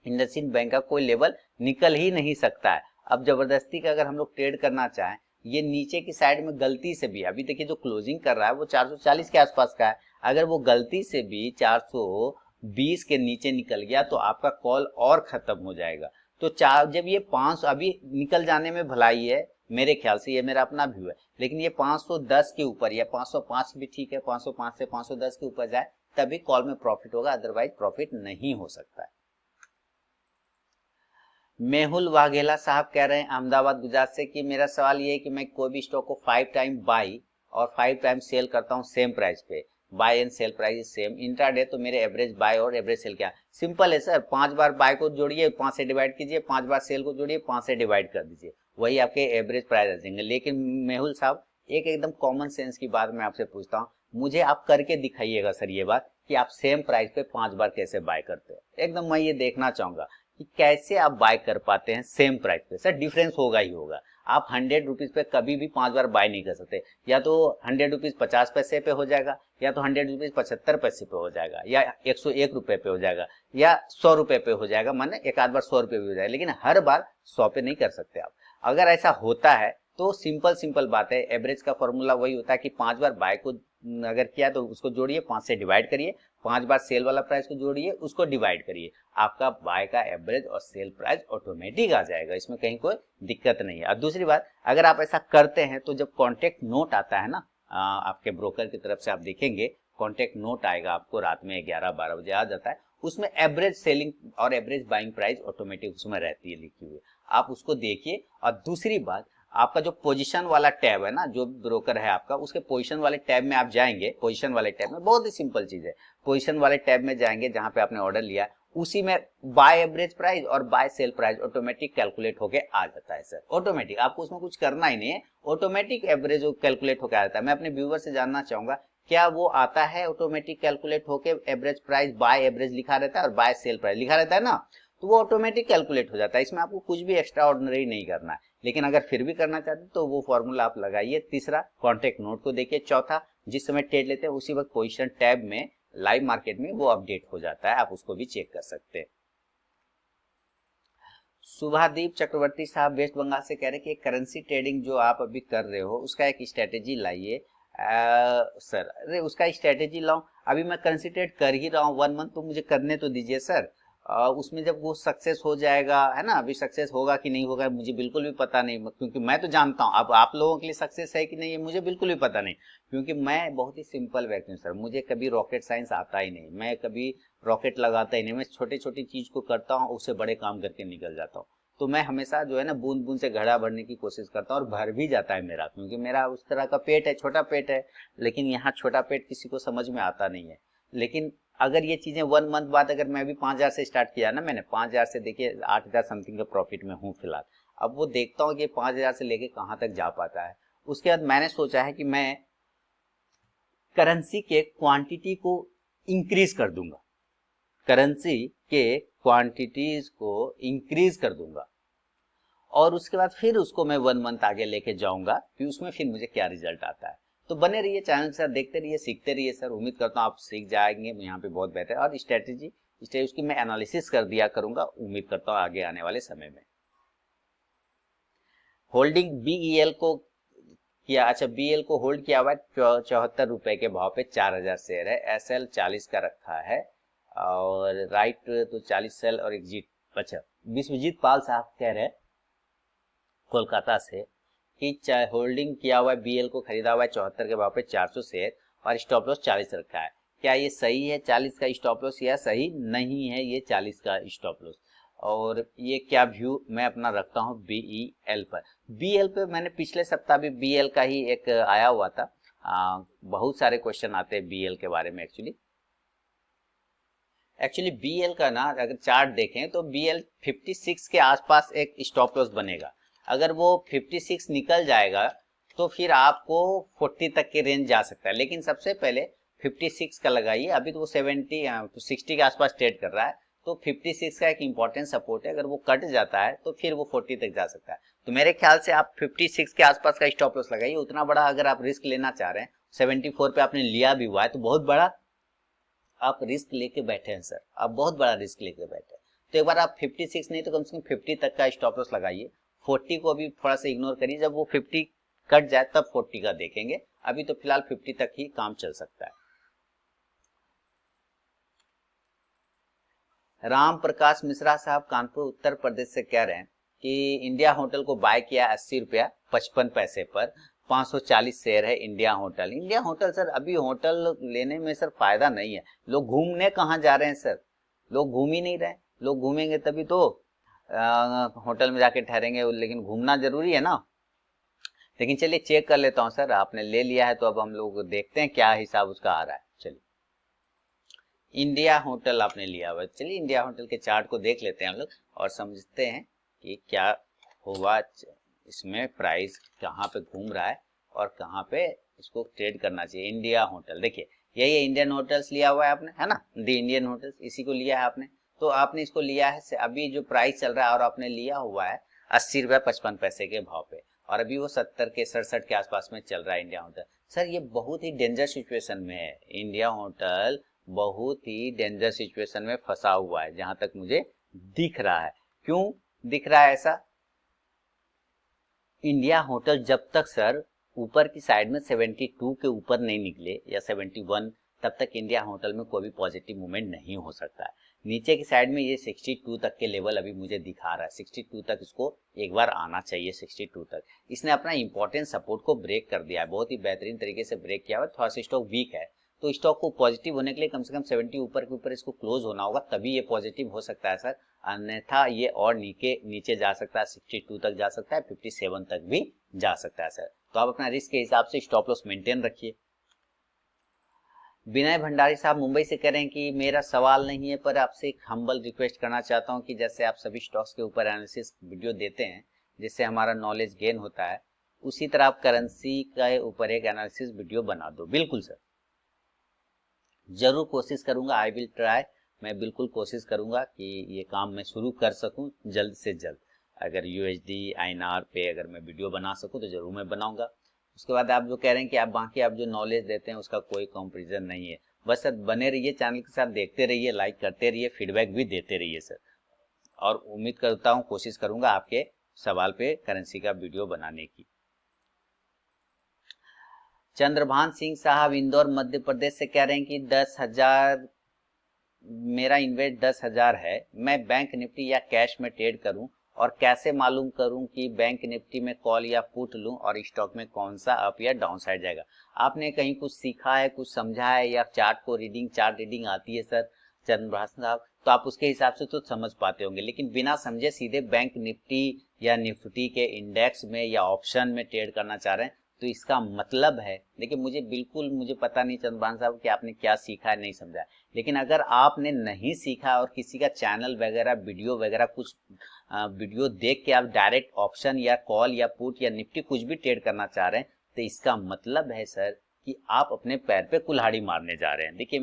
इंडसइंड बैंक का कोई लेवल निकल ही नहीं सकता है। अब जबरदस्ती का अगर हम लोग ट्रेड करना चाहें, ये नीचे की साइड में गलती से भी, अभी देखिए जो क्लोजिंग कर रहा है वो 440 के आसपास का है, अगर वो गलती से भी 420 के नीचे निकल गया तो आपका कॉल और खत्म हो जाएगा। तो जब ये 500 अभी निकल जाने में भलाई है, मेरे ख्याल से, ये मेरा अपना व्यू है, लेकिन ये 510 के ऊपर या 505 भी ठीक है, 505 से 510 के ऊपर जाए तभी कॉल में प्रॉफिट होगा, अदरवाइज प्रॉफिट नहीं हो सकता है। मेहुल वाघेला साहब कह रहे हैं अहमदाबाद गुजरात से कि मेरा सवाल ये है कि मैं कोई भी स्टॉक को 5 टाइम बाई और 5 टाइम सेल करता हूं सेम प्राइस पे, buy and sell price same, intraday तो मेरे एवरेज बाय और एवरेज सेल क्या? सिंपल है सर, 5 बार बाय को जोड़िए 5 से डिवाइड कीजिए, 5 बार सेल को जोड़िए 5 से डिवाइड कर दीजिए, वही आपके एवरेज प्राइस आ जाएंगे। लेकिन मेहुल साहब एक एकदम कॉमन सेंस की बात मैं आपसे पूछता हूँ, मुझे आप करके दिखाइएगा सर ये बात कि आप सेम प्राइस पे 5 बार कैसे बाय करते हैं। एकदम मैं ये देखना चाहूंगा कि कैसे आप बाय कर पाते हैं सेम प्राइस पे। सर डिफरेंस होगा ही होगा, आप 100 रुपीज पे कभी भी 5 बार बाय नहीं कर सकते, या तो 100 रुपीज 50 पैसे पे हो जाएगा, या तो 100 रुपीज 75 पैसे पे हो जाएगा, या 101 रुपए पे हो जाएगा, या 100 रुपए पे हो जाएगा, माने एक आध बार 100 रुपए भी हो जाएगा, लेकिन हर बार 100 पे नहीं कर सकते आप। अगर ऐसा होता है तो सिंपल बात है, एवरेज का फॉर्मूला वही होता है कि 5 बार बाय को अगर किया तो उसको जोड़िए, 5 से डिवाइड करिए, 5 बार सेल वाला प्राइस को जोड़िए, उसको डिवाइड करिए, आपका बाय का एवरेज और सेल प्राइस ऑटोमेटिक आ जाएगा, इसमें कहीं कोई दिक्कत नहीं है। और दूसरी बात, अगर आप ऐसा करते हैं तो जब कॉन्टेक्ट नोट आता है ना आपके ब्रोकर की तरफ से, आप देखेंगे कॉन्टेक्ट नोट आएगा आपको रात में 11-12 बजे आ जाता है, उसमें एवरेज सेलिंग और एवरेज बाइंग प्राइस ऑटोमेटिक उसमें रहती है लिखी हुई, आप उसको देखिए। और दूसरी बात, आपका जो पोजीशन वाला टैब है ना, जो ब्रोकर है आपका, उसके पोजीशन वाले टैब में आप जाएंगे, पोजीशन वाले टैब में बहुत ही सिंपल चीज है, पोजीशन वाले टैब में जाएंगे जहां पे आपने ऑर्डर लिया, उसी में बाय एवरेज प्राइस और buy sell price automatic calculate होके आ जाता है सर, ऑटोमेटिक, आपको उसमें कुछ करना ही नहीं है, ऑटोमेटिक एवरेज कैलकुलेट होकर आ जाता है। मैं अपने व्यूअर से जानना चाहूंगा, क्या वो आता है ऑटोमेटिक कैलकुलेट होके, एवरेज प्राइस बाय एवरेज लिखा रहता है और बाय सेल प्राइस लिखा रहता है ना, तो वो ऑटोमेटिक कैलकुलेट हो जाता है, इसमें आपको कुछ भी एक्स्ट्रा ऑर्डिनरी नहीं करना है। लेकिन अगर फिर भी करना चाहते तो वो फॉर्मूला आप लगाइए। तीसरा, कॉन्टेक्ट नोट को देखिए। चौथा, जिस समय ट्रेड लेते हैं उसी वक्त पोजीशन टैब में लाइव मार्केट में वो अपडेट हो जाता है, आप उसको भी चेक कर सकते हैं। शुभादीप चक्रवर्ती साहब वेस्ट बंगाल से कह रहे हैं कि करेंसी ट्रेडिंग जो आप अभी कर रहे हो उसका एक स्ट्रेटेजी लाइए। सर अरे उसका स्ट्रेटेजी लाऊं, अभी मैं करेंसी ट्रेड कर ही रहा हूँ 1 मंथ, तो मुझे करने तो दीजिए सर। उसमें जब वो सक्सेस हो जाएगा है ना, अभी सक्सेस होगा कि नहीं होगा मुझे बिल्कुल भी पता नहीं, क्योंकि मैं तो जानता हूँ, अब आप लोगों के लिए सक्सेस है कि नहीं है मुझे बिल्कुल भी पता नहीं, क्योंकि मैं बहुत ही सिंपल व्यक्ति हूँ सर, मुझे कभी रॉकेट साइंस आता ही नहीं, मैं कभी रॉकेट लगाता ही नहीं, मैं छोटी छोटी चीज को करता हूँ उससे बड़े काम करके निकल जाता हूँ। तो मैं हमेशा जो है ना बूंद बूंद से घड़ा भरने की कोशिश करता हूँ, और भर भी जाता है मेरा, क्योंकि मेरा उस तरह का पेट है, छोटा पेट है। लेकिन यहाँ छोटा पेट किसी को समझ में आता नहीं है। लेकिन अगर ये चीजें 1 मंथ बाद, अगर मैं भी 5,000 से स्टार्ट किया ना, मैंने 5,000 से देखिए 8,000 समथिंग का प्रॉफिट में हूँ फिलहाल। अब वो देखता हूँ कि 5,000 से लेके कहाँ तक जा पाता है। उसके बाद मैंने सोचा है कि मैं करेंसी के क्वांटिटी को इंक्रीज कर दूंगा, करेंसी के क्वांटिटीज को इंक्रीज कर दूंगा, और उसके बाद फिर उसको मैं 1 मंथ आगे लेके जाऊंगा कि उसमें फिर मुझे क्या रिजल्ट आता है। तो बने रहिए चैनल सर, देखते रहिए, सीखते रहिए सर, उम्मीद करता हूँ आप सीख जाएंगे यहाँ पे बहुत बेहतर। और स्ट्रेटेजी उसकी मैं एनालिसिस कर दिया करूंगा, उम्मीद करता हूँ आगे आने वाले समय में। होल्डिंग बीईएल को किया, अच्छा बीएल को होल्ड किया हुआ है 74 रुपए के भाव पे 4,000 शेयर है, एसएल 40 का रखा है, और राइट तो 40 सेल और एग्जिट। अच्छा विश्वजीत पाल साहब कह रहे हैं कोलकाता से कि चाहे होल्डिंग किया हुआ है बीएल को, खरीदा हुआ है 74 के भाव पे 400 शेयर, और स्टॉप लॉस 40 रखा है। क्या ये सही है 40 का स्टॉप लॉस, या सही नहीं है ये 40 का स्टॉप लॉस? और ये क्या व्यू मैं अपना रखता हूँ बीईएल पर। बीएल पे मैंने पिछले सप्ताह भी बीएल का ही एक आया हुआ था, बहुत सारे क्वेश्चन आते हैं बीएल के बारे में। एक्चुअली बीएल का ना अगर चार्ट देखें तो बीएल 56 के आसपास एक स्टॉप लॉस बनेगा, अगर वो 56 निकल जाएगा तो फिर आपको 40 तक के रेंज जा सकता है। लेकिन सबसे पहले 56 का लगाइए, अभी तो वो 60 के आसपास ट्रेड कर रहा है, तो 56 का एक इंपॉर्टेंट सपोर्ट है, अगर वो कट जाता है तो फिर वो 40 तक जा सकता है। तो मेरे ख्याल से आप 56 के आसपास का स्टॉप लॉस लगाइए, उतना बड़ा अगर आप रिस्क लेना चाह रहे हैं, 74 पे आपने लिया भी हुआ है तो बहुत बड़ा आप रिस्क लेके बैठे हैं सर, आप बहुत बड़ा रिस्क लेके बैठे हैं। तो एक बार आप 56 नहीं तो कम से कम 50 तक का स्टॉप लॉस लगाइए, 40 को अभी थोड़ा सा इग्नोर करिए, जब वो 50 कट जाए तब 40 का देखेंगे, अभी तो फिलहाल 50 तक ही काम चल सकता है। राम प्रकाश मिश्रा साहब कानपुर उत्तर प्रदेश से कह रहे हैं कि इंडिया होटल को बाय किया 80 रुपया 55 पैसे पर, 540 शेयर है India hotel. India hotel sir अभी होटल लेने में सर फायदा नहीं है, लोग घूमने कहाँ जा रहे हैं सर, लोग घूम ही नहीं रहे, लोग घूमेंगे तभी तो होटल में जाके ठहरेंगे, लेकिन घूमना जरूरी है ना। लेकिन चलिए चेक कर लेता हूँ सर, आपने ले लिया है तो अब हम लोग देखते हैं क्या हिसाब उसका आ रहा है। चलिए इंडिया होटल आपने लिया हुआ, चलिए इंडिया होटल के चार्ट को देख लेते हैं हम लोग और समझते हैं कि क्या हुआ, इसमें प्राइस कहाँ पे घूम रहा है और कहाँ पे इसको ट्रेड करना चाहिए। इंडिया होटल देखिए यही है, इंडियन होटल्स लिया हुआ है आपने, है ना, दी इंडियन होटल्स, इसी को लिया है आपने। तो आपने इसको लिया है अभी जो प्राइस चल रहा है, और आपने लिया हुआ है 80 रुपया 55 पैसे के भाव पे, और अभी वो 70 के 67 के आसपास में चल रहा है इंडिया होटल। सर ये बहुत ही डेंजर सिचुएशन में है, इंडिया होटल बहुत ही डेंजर सिचुएशन में फंसा हुआ है जहां तक मुझे दिख रहा है। क्यों दिख रहा है ऐसा? इंडिया होटल जब तक सर ऊपर की साइड में 72 के ऊपर नहीं निकले या 71, तब तक इंडिया होटल में कोई भी पॉजिटिव मूवमेंट नहीं हो सकता है। नीचे की साइड में ये 62 तक के लेवल अभी मुझे दिखा रहा है, 62 तक इसको एक बार आना चाहिए, 62 तक। इसने अपना इंपॉर्टेंट सपोर्ट को ब्रेक कर दिया है, बहुत ही बेहतरीन तरीके से ब्रेक किया हुआ है। थोड़ा सा स्टॉक वीक है, तो स्टॉक को पॉजिटिव होने के लिए कम से कम 70 ऊपर के ऊपर इसको क्लोज होना होगा, तभी ये पॉजिटिव हो सकता है सर, अन्यथा ये और नीचे नीचे जा सकता है, 62 तक जा सकता है, 57 तक भी जा सकता है सर। तो आप अपना रिस्क के हिसाब से स्टॉप लॉस मेंटेन रखिए। विनय भंडारी साहब मुंबई से कह रहे हैं कि मेरा सवाल नहीं है, पर आपसे एक हम्बल रिक्वेस्ट करना चाहता हूं कि जैसे आप सभी स्टॉक्स के ऊपर एनालिसिस वीडियो देते हैं जिससे हमारा नॉलेज गेन होता है, उसी तरह आप करेंसी के ऊपर एक एनालिसिस वीडियो बना दो। बिल्कुल सर, जरूर कोशिश करूंगा, आई विल ट्राई, मैं बिल्कुल कोशिश करूंगा कि ये काम मैं शुरू कर सकूं जल्द से जल्द। अगर यूएसडी आईएनआर पे अगर मैं वीडियो बना सकूं तो जरूर मैं बनाऊंगा। उसके बाद आप जो कह रहे हैं कि आप बाकी आप जो नॉलेज देते हैं उसका कोई कंपैरिजन नहीं है, बस सर बने रहिए, चैनल के साथ देखते रहिए, लाइक करते रहिए, फीडबैक भी देते रहिए सर। और उम्मीद करता हूँ, कोशिश करूंगा आपके सवाल पे करेंसी का वीडियो बनाने की। चंद्रभान सिंह साहब इंदौर मध्य प्रदेश से कह रहे हैं कि 10,000 मेरा इन्वेस्ट 10,000 है, मैं बैंक निफ्टी या कैश में ट्रेड करूं और कैसे मालूम करूं कि बैंक निफ्टी में कॉल या पुट लूं और स्टॉक में कौन सा अप या डाउन साइड जाएगा। आपने कहीं कुछ सीखा है, कुछ समझा है, या चार्ट रीडिंग आती है सर चंद्रभान साहब, तो आप उसके हिसाब से तो समझ पाते होंगे, लेकिन बिना समझे सीधे बैंक निफ्टी या निफ्टी के इंडेक्स में या ऑप्शन में ट्रेड करना चाह रहे हैं, तो इसका मतलब है, देखिए मुझे पता नहीं चंद्रभान साहब कि आपने क्या सीखा है, नहीं समझा है, लेकिन अगर आपने नहीं सीखा और किसी का चैनल वगैरह वीडियो वगैरह कुछ वीडियो देख के आप डायरेक्ट ऑप्शन या कॉल या पुट या निफ्टी कुछ भी ट्रेड करना चाह रहे हैं, तो इसका मतलब है सर कि आप अपने पैर पे कुल्हाड़ी मारने जा रहे हैं। देखिए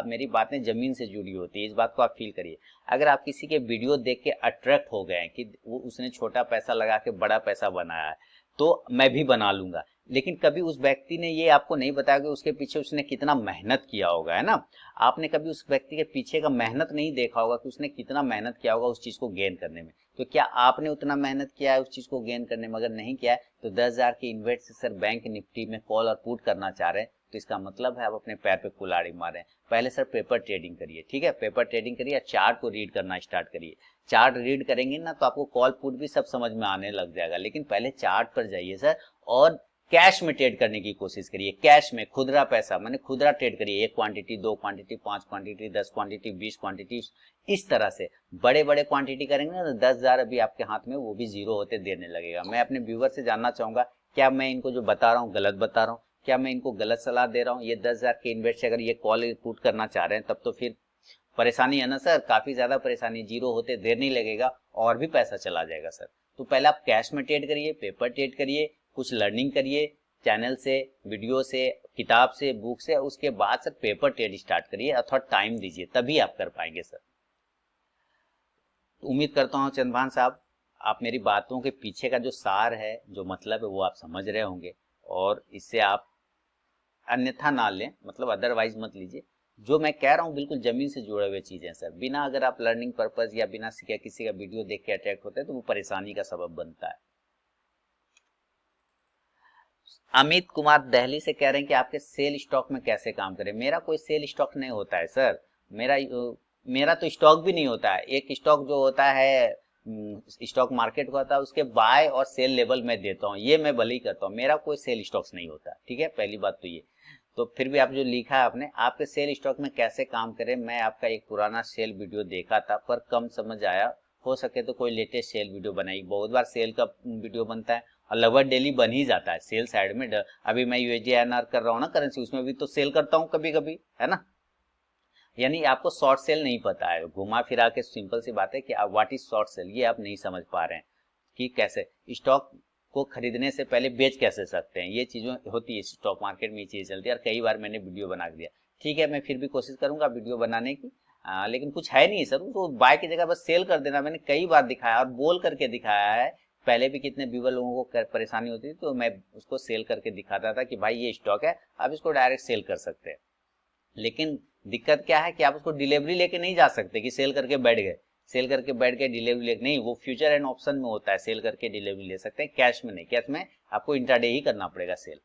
मेरी बातें जमीन से जुड़ी होती है, इस बात को आप फील करिए। अगर आप किसी के वीडियो देख के अट्रैक्ट हो गए हैं कि उसने छोटा पैसा लगा के बड़ा पैसा बनाया है, तो मैं भी बना लूंगा, लेकिन कभी उस व्यक्ति ने ये आपको नहीं बताया कि उसके पीछे उसने कितना मेहनत किया होगा, है ना। आपने कभी उस व्यक्ति के पीछे का मेहनत नहीं देखा होगा कि उसने कितना मेहनत किया होगा उस चीज को गेन करने में। तो क्या आपने उतना मेहनत किया है उस चीज को गेन करने में? अगर नहीं किया है तो 10,000 के इन्वेस्ट से सर बैंक निफ्टी में कॉल और पुट करना चाह रहे हैं, तो इसका मतलब है आप अपने पैर पे कुल्हाड़ी मार रहे हैं। पहले सर पेपर ट्रेडिंग करिए, ठीक है, पेपर ट्रेडिंग करिए, चार्ट को रीड करना स्टार्ट करिए। चार्ट रीड करेंगे ना तो आपको कॉल पुट भी सब समझ में आने लग जाएगा, लेकिन पहले चार्ट पर जाइए सर और कैश में ट्रेड करने की कोशिश करिए। कैश में खुदरा पैसा माने खुदरा ट्रेड करिए, 1 quantity, 2 quantity, 5 quantity, 10 quantity, 20 quantity, इस तरह से बड़े बड़े क्वांटिटी करेंगे ना तो 10,000 अभी आपके हाथ में वो भी जीरो होते देने लगेगा। मैं अपने व्यूवर से जानना चाहूंगा, क्या मैं इनको जो बता रहा हूँ गलत बता रहा हूँ? क्या मैं इनको गलत सलाह दे रहा हूँ? ये 10,000 के इन्वेस्ट से अगर ये कॉल पुट करना चाह रहे हैं तब तो फिर परेशानी है ना सर, काफी ज्यादा परेशानी, जीरो होते देर नहीं लगेगा और भी पैसा चला जाएगा सर। तो पहले आप कैश में ट्रेड करिए, पेपर ट्रेड करिए, कुछ लर्निंग करिए चैनल से, वीडियो से, किताब से, बुक से, उसके बाद सर पेपर ट्रेड स्टार्ट करिए अथवा टाइम दीजिए, तभी आप कर पाएंगे सर। उम्मीद करता हूँ चंद्रभान साहब आप मेरी बातों के पीछे का जो सार है, जो मतलब है, वो आप समझ रहे होंगे और इससे आप अन्यथा ना लें, मतलब अदरवाइज मत लीजिए। जो मैं कह रहा हूँ बिल्कुल जमीन से जुड़े हुए चीजें सर, बिना अगर आप लर्निंग पर्पज या बिना सीखे किसी का वीडियो देख के अट्रैक्ट होते हैं तो वो परेशानी का सबब बनता है। अमित कुमार दिल्ली से कह रहे हैं कि आपके सेल स्टॉक में कैसे काम करें। मेरा कोई सेल स्टॉक नहीं होता है सर, मेरा तो स्टॉक भी नहीं होता है। एक स्टॉक जो होता है स्टॉक मार्केट का होता है, उसके बाय और सेल लेवल में देता हूँ, ये मैं भले ही करता हूँ, मेरा कोई सेल स्टॉक्स नहीं होता, ठीक है, पहली बात तो ये। तो फिर भी आप जो लिखा है आपने, आपके सेल स्टॉक में कैसे काम करें, मैं आपका एक पुराना सेल वीडियो देखा था पर कम समझ आया, हो सके तो कोई लेटेस्ट सेल वीडियो बनाई। बहुत बार सेल का वीडियो बनता है और लगभग डेली बन ही जाता है सेल साइड में। अभी मैं यूएसडी कर रहा हूँ ना करेंसी, उसमें भी तो सेल करता हूँ कभी कभी, है ना। यानी आपको शॉर्ट सेल नहीं पता है, घुमा फिरा के सिंपल सी बात है कि आप व्हाट इज शॉर्ट सेल ये आप नहीं समझ पा रहे हैं कि कैसे स्टॉक को खरीदने से पहले बेच कैसे सकते हैं, ये चीजें होती है स्टॉक मार्केट में, ये चीजें चलती है और कई बार मैंने वीडियो बना दिया। ठीक है, मैं फिर भी कोशिश करूंगा वीडियो बनाने की, लेकिन कुछ है नहीं सर, उसको बाय की जगह बस सेल कर देना, मैंने कई बार दिखाया और बोल करके दिखाया है। पहले भी कितने व्यूवर लोगों को परेशानी होती थी तो मैं उसको सेल करके दिखाता था कि भाई ये स्टॉक है, आप इसको डायरेक्ट सेल कर सकते हैं। लेकिन दिक्कत क्या है कि आप उसको डिलीवरी लेके नहीं जा सकते कि सेल करके बैठ गए, सेल करके बैठ गए डिलीवरी लेके नहीं, वो फ्यूचर एंड ऑप्शन में होता है, सेल करके डिलीवरी ले सकते हैं, कैश में नहीं, कैश में आपको इंट्राडे ही करना पड़ेगा सेल।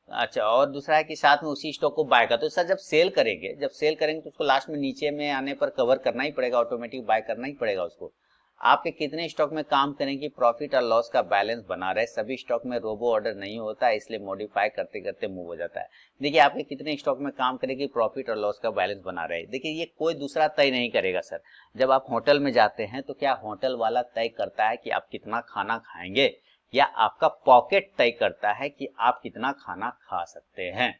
अच्छा, और दूसरा है कि साथ में उसी स्टॉक को बाय का, तो सर जब सेल करेंगे तो उसको लास्ट में नीचे में आने पर कवर करना ही पड़ेगा, ऑटोमेटिक बाय करना ही पड़ेगा उसको। आपके कितने स्टॉक में काम करें कि प्रॉफिट और लॉस का बैलेंस बना रहे। सभी स्टॉक में रोबो ऑर्डर नहीं होता है, इसलिए मॉडिफाई करते करते मूव हो जाता है। देखिए आपके कितने स्टॉक में काम करें कि प्रॉफिट और लॉस का बैलेंस बना रहे, देखिए ये कोई दूसरा तय नहीं करेगा सर। जब आप होटल में जाते हैं तो क्या होटल वाला तय करता है कि आप कितना खाना खाएंगे, या आपका पॉकेट तय करता है कि आप कितना खाना खा सकते हैं?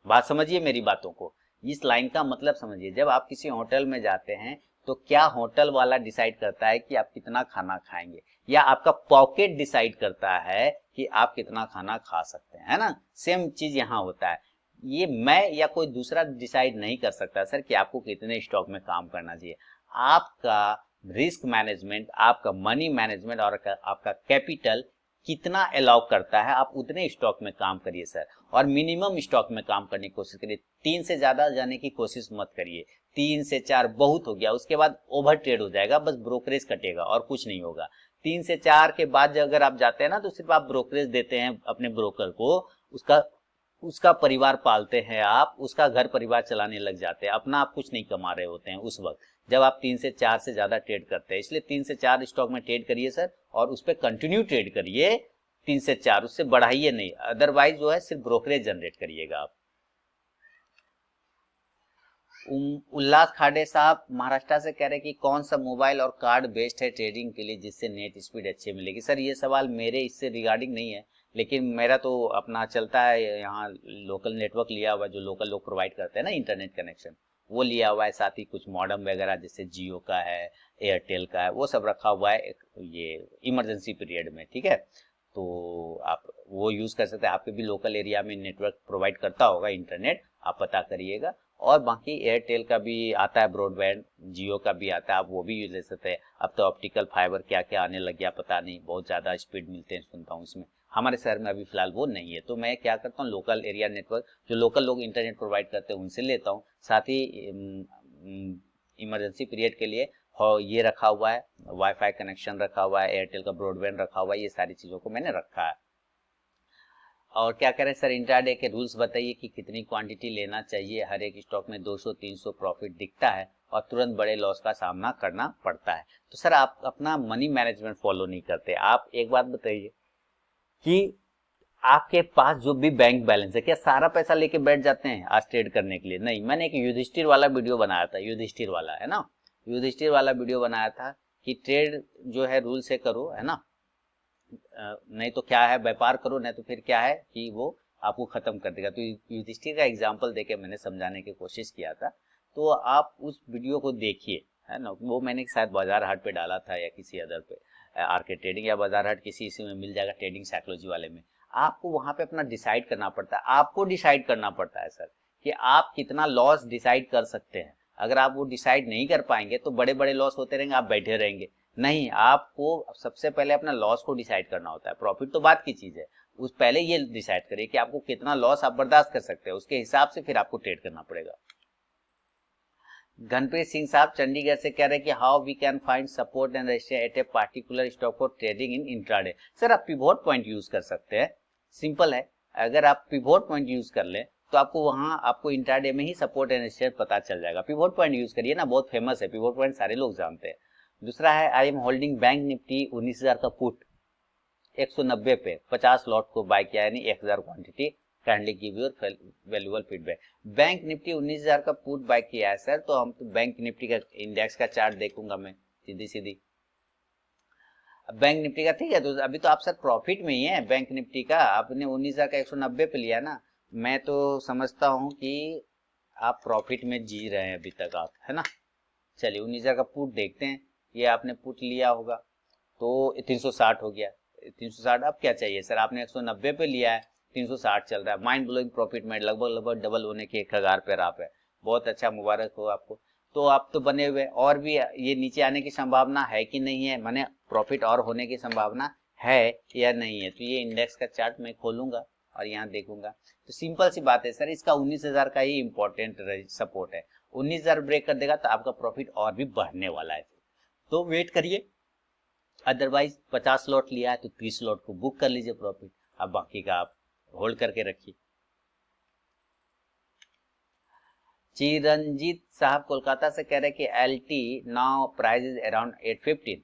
बात समझिए मेरी बातों को, इस लाइन का मतलब समझिए। जब आप किसी होटल में जाते हैं तो क्या होटल वाला डिसाइड करता है कि आप कितना खाना खाएंगे, या आपका पॉकेट डिसाइड करता है कि आप कितना खाना खा सकते हैं, है ना। सेम चीज यहाँ होता है, ये मैं या कोई दूसरा डिसाइड नहीं कर सकता सर कि आपको कितने स्टॉक में काम करना चाहिए। आपका रिस्क मैनेजमेंट, आपका मनी मैनेजमेंट और आपका कैपिटल कितना अलाउ करता है आप उतने स्टॉक में काम करिए सर, और मिनिमम स्टॉक में काम करने की कोशिश करिए। 3 से ज्यादा जाने की कोशिश मत करिए। 3 से 4 बहुत हो गया, उसके बाद ओवर ट्रेड हो जाएगा, बस ब्रोकरेज कटेगा और कुछ नहीं होगा। 3 से 4 के बाद अगर आप जाते हैं ना तो सिर्फ आप ब्रोकरेज देते हैं अपने ब्रोकर को, उसका उसका परिवार पालते हैं आप, उसका घर परिवार चलाने लग जाते हैं, अपना आप कुछ नहीं कमा रहे होते हैं उस वक्त जब आप 3 से 4 से ज्यादा ट्रेड करते हैं। इसलिए 3 से 4 स्टॉक में ट्रेड करिए सर, और उस पर कंटिन्यू ट्रेड करिए 3 से 4, उससे बढ़ाइए नहीं, अदरवाइज जो है सिर्फ ब्रोकरेज जनरेट करिएगा आप। उल्लास खाड़े साहब महाराष्ट्र से कह रहे हैं कि कौन सा मोबाइल और कार्ड बेस्ट है ट्रेडिंग के लिए जिससे नेट स्पीड अच्छी मिलेगी। सर ये सवाल मेरे इससे रिगार्डिंग नहीं है, लेकिन मेरा तो अपना चलता है यहाँ लोकल नेटवर्क लिया हुआ, जो लोकल लोग प्रोवाइड करते हैं ना इंटरनेट कनेक्शन, वो लिया हुआ है। साथ ही कुछ मॉडेम वगैरह जैसे जियो का है, एयरटेल का है, वो सब रखा हुआ है ये इमरजेंसी पीरियड में, ठीक है। तो आप वो यूज कर सकते हैं। आपके भी लोकल एरिया में नेटवर्क प्रोवाइड करता होगा इंटरनेट, आप पता करिएगा। और बाकी एयरटेल का भी आता है ब्रॉडबैंड, जियो का भी आता है, आप वो भी यूज ले सकते हैं। अब तो ऑप्टिकल फाइबर क्या क्या आने लग गया पता नहीं, बहुत ज़्यादा स्पीड मिलते हैं सुनता हूँ इसमें। हमारे शहर में अभी फिलहाल वो नहीं है, तो मैं क्या करता हूँ लोकल एरिया नेटवर्क जो लोकल लोग इंटरनेट प्रोवाइड करते हैं उनसे लेता हूँ। साथ ही इमरजेंसी पीरियड के लिए और ये रखा हुआ है, वाईफाई कनेक्शन रखा हुआ है, एयरटेल का ब्रॉडबैंड रखा हुआ है, ये सारी चीज़ों को मैंने रखा है। और क्या करें सर, इंट्राडे के रूल्स बताइए कि कितनी क्वांटिटी लेना चाहिए। हर एक स्टॉक में 200-300 प्रॉफिट दिखता है और तुरंत बड़े लॉस का सामना करना पड़ता है। तो सर आप अपना मनी मैनेजमेंट फॉलो नहीं करते। आप एक बात बताइए कि आपके पास जो भी बैंक बैलेंस है, क्या सारा पैसा लेके बैठ जाते हैं आज ट्रेड करने के लिए? नहीं। मैंने एक युधिष्ठिर वाला वीडियो बनाया था, युधिष्ठिर वाला है ना, युधिष्ठिर वाला वीडियो बनाया था कि ट्रेड जो है रूल से करो, है ना, नहीं तो क्या है व्यापार करो, नहीं तो फिर क्या है कि वो आपको खत्म कर देगा। तो युधिष्ठिर का एग्जाम्पल देके मैंने समझाने की कोशिश किया था, तो आप उस वीडियो को देखिए, है ना। वो मैंने शायद बाजार हाट पे डाला था या किसी अदर पे, आरके ट्रेडिंग या बाजार हाट किसी इसी में मिल जाएगा, ट्रेडिंग साइकोलॉजी वाले में। आपको वहां पे अपना डिसाइड करना पड़ता है, आपको डिसाइड करना पड़ता है सर कि आप कितना लॉस डिसाइड कर सकते हैं। अगर आप वो डिसाइड नहीं कर पाएंगे तो बड़े बड़े लॉस होते रहेंगे, आप बैठे रहेंगे। नहीं, आपको सबसे पहले अपना लॉस को डिसाइड करना होता है, प्रॉफिट तो बात की चीज है। उस पहले ये डिसाइड करिए कि आपको कितना लॉस आप बर्दाश्त कर सकते हैं, उसके हिसाब से फिर आपको ट्रेड करना पड़ेगा। घनप्रीत सिंह साहब चंडीगढ़ से कह रहे हैं कि how we can find support and resistance at a particular stock for trading in intraday. Sir आप पिवोट पॉइंट यूज कर सकते हैं, सिंपल है। अगर आप पिवोट पॉइंट यूज कर लें तो आपको वहां आपको इंट्राडे में ही सपोर्ट एंड रेजिस्टेंस पता चल जाएगा। पिवोट पॉइंट यूज करिए ना, बहुत फेमस है पिवोट पॉइंट, सारे लोग जानते हैं। दूसरा है I am holding bank Nifty 19,000 का पुट 190 पे 50 लॉट को बाय किया, यानी 1000 quantity. Kindly give your valuable feedback. Bank Nifty 19,000 का पुट बाय किया है सर, तो हम तो बैंक निफ्टी का इंडेक्स का चार्ट देखूंगा मैं सीधी सीधी। बैंक निफ्टी का ठीक है, तो अभी तो आप सर प्रॉफिट में ही है। बैंक निफ्टी का आपने 19,000 का 190 पे लिया ना, मैं तो समझता हूँ कि आप प्रॉफिट में जी रहे हैं अभी तक आप, है ना। चलिए 19,000 का पुट देखते हैं, ये आपने पुट लिया होगा तो 360 हो गया। 360 अब क्या चाहिए सर, आपने 190 पे लिया है, 360 चल रहा है, माइंड ब्लोइंग प्रॉफिट में लगभग डबल होने के कगार पर आप है। बहुत अच्छा, मुबारक हो आपको। तो आप तो बने हुए, और भी ये नीचे आने की संभावना है कि नहीं है, माने प्रॉफिट और होने की संभावना है या नहीं है। तो ये इंडेक्स का चार्ट मैं खोलूंगा और यहाँ देखूंगा। तो सिंपल सी बात है सर, इसका 19,000 का ही इंपॉर्टेंट सपोर्ट है। 19,000 ब्रेक कर देगा तो आपका प्रॉफिट और भी बढ़ने वाला है, तो वेट करिए। अदरवाइज 50 लॉट लिया है तो 30 लॉट को बुक कर लीजिए प्रॉफिट, अब बाकी का आप होल्ड करके रखिए। चिरंजीत साहब कोलकाता से कह रहे हैं कि LT now price is around 815,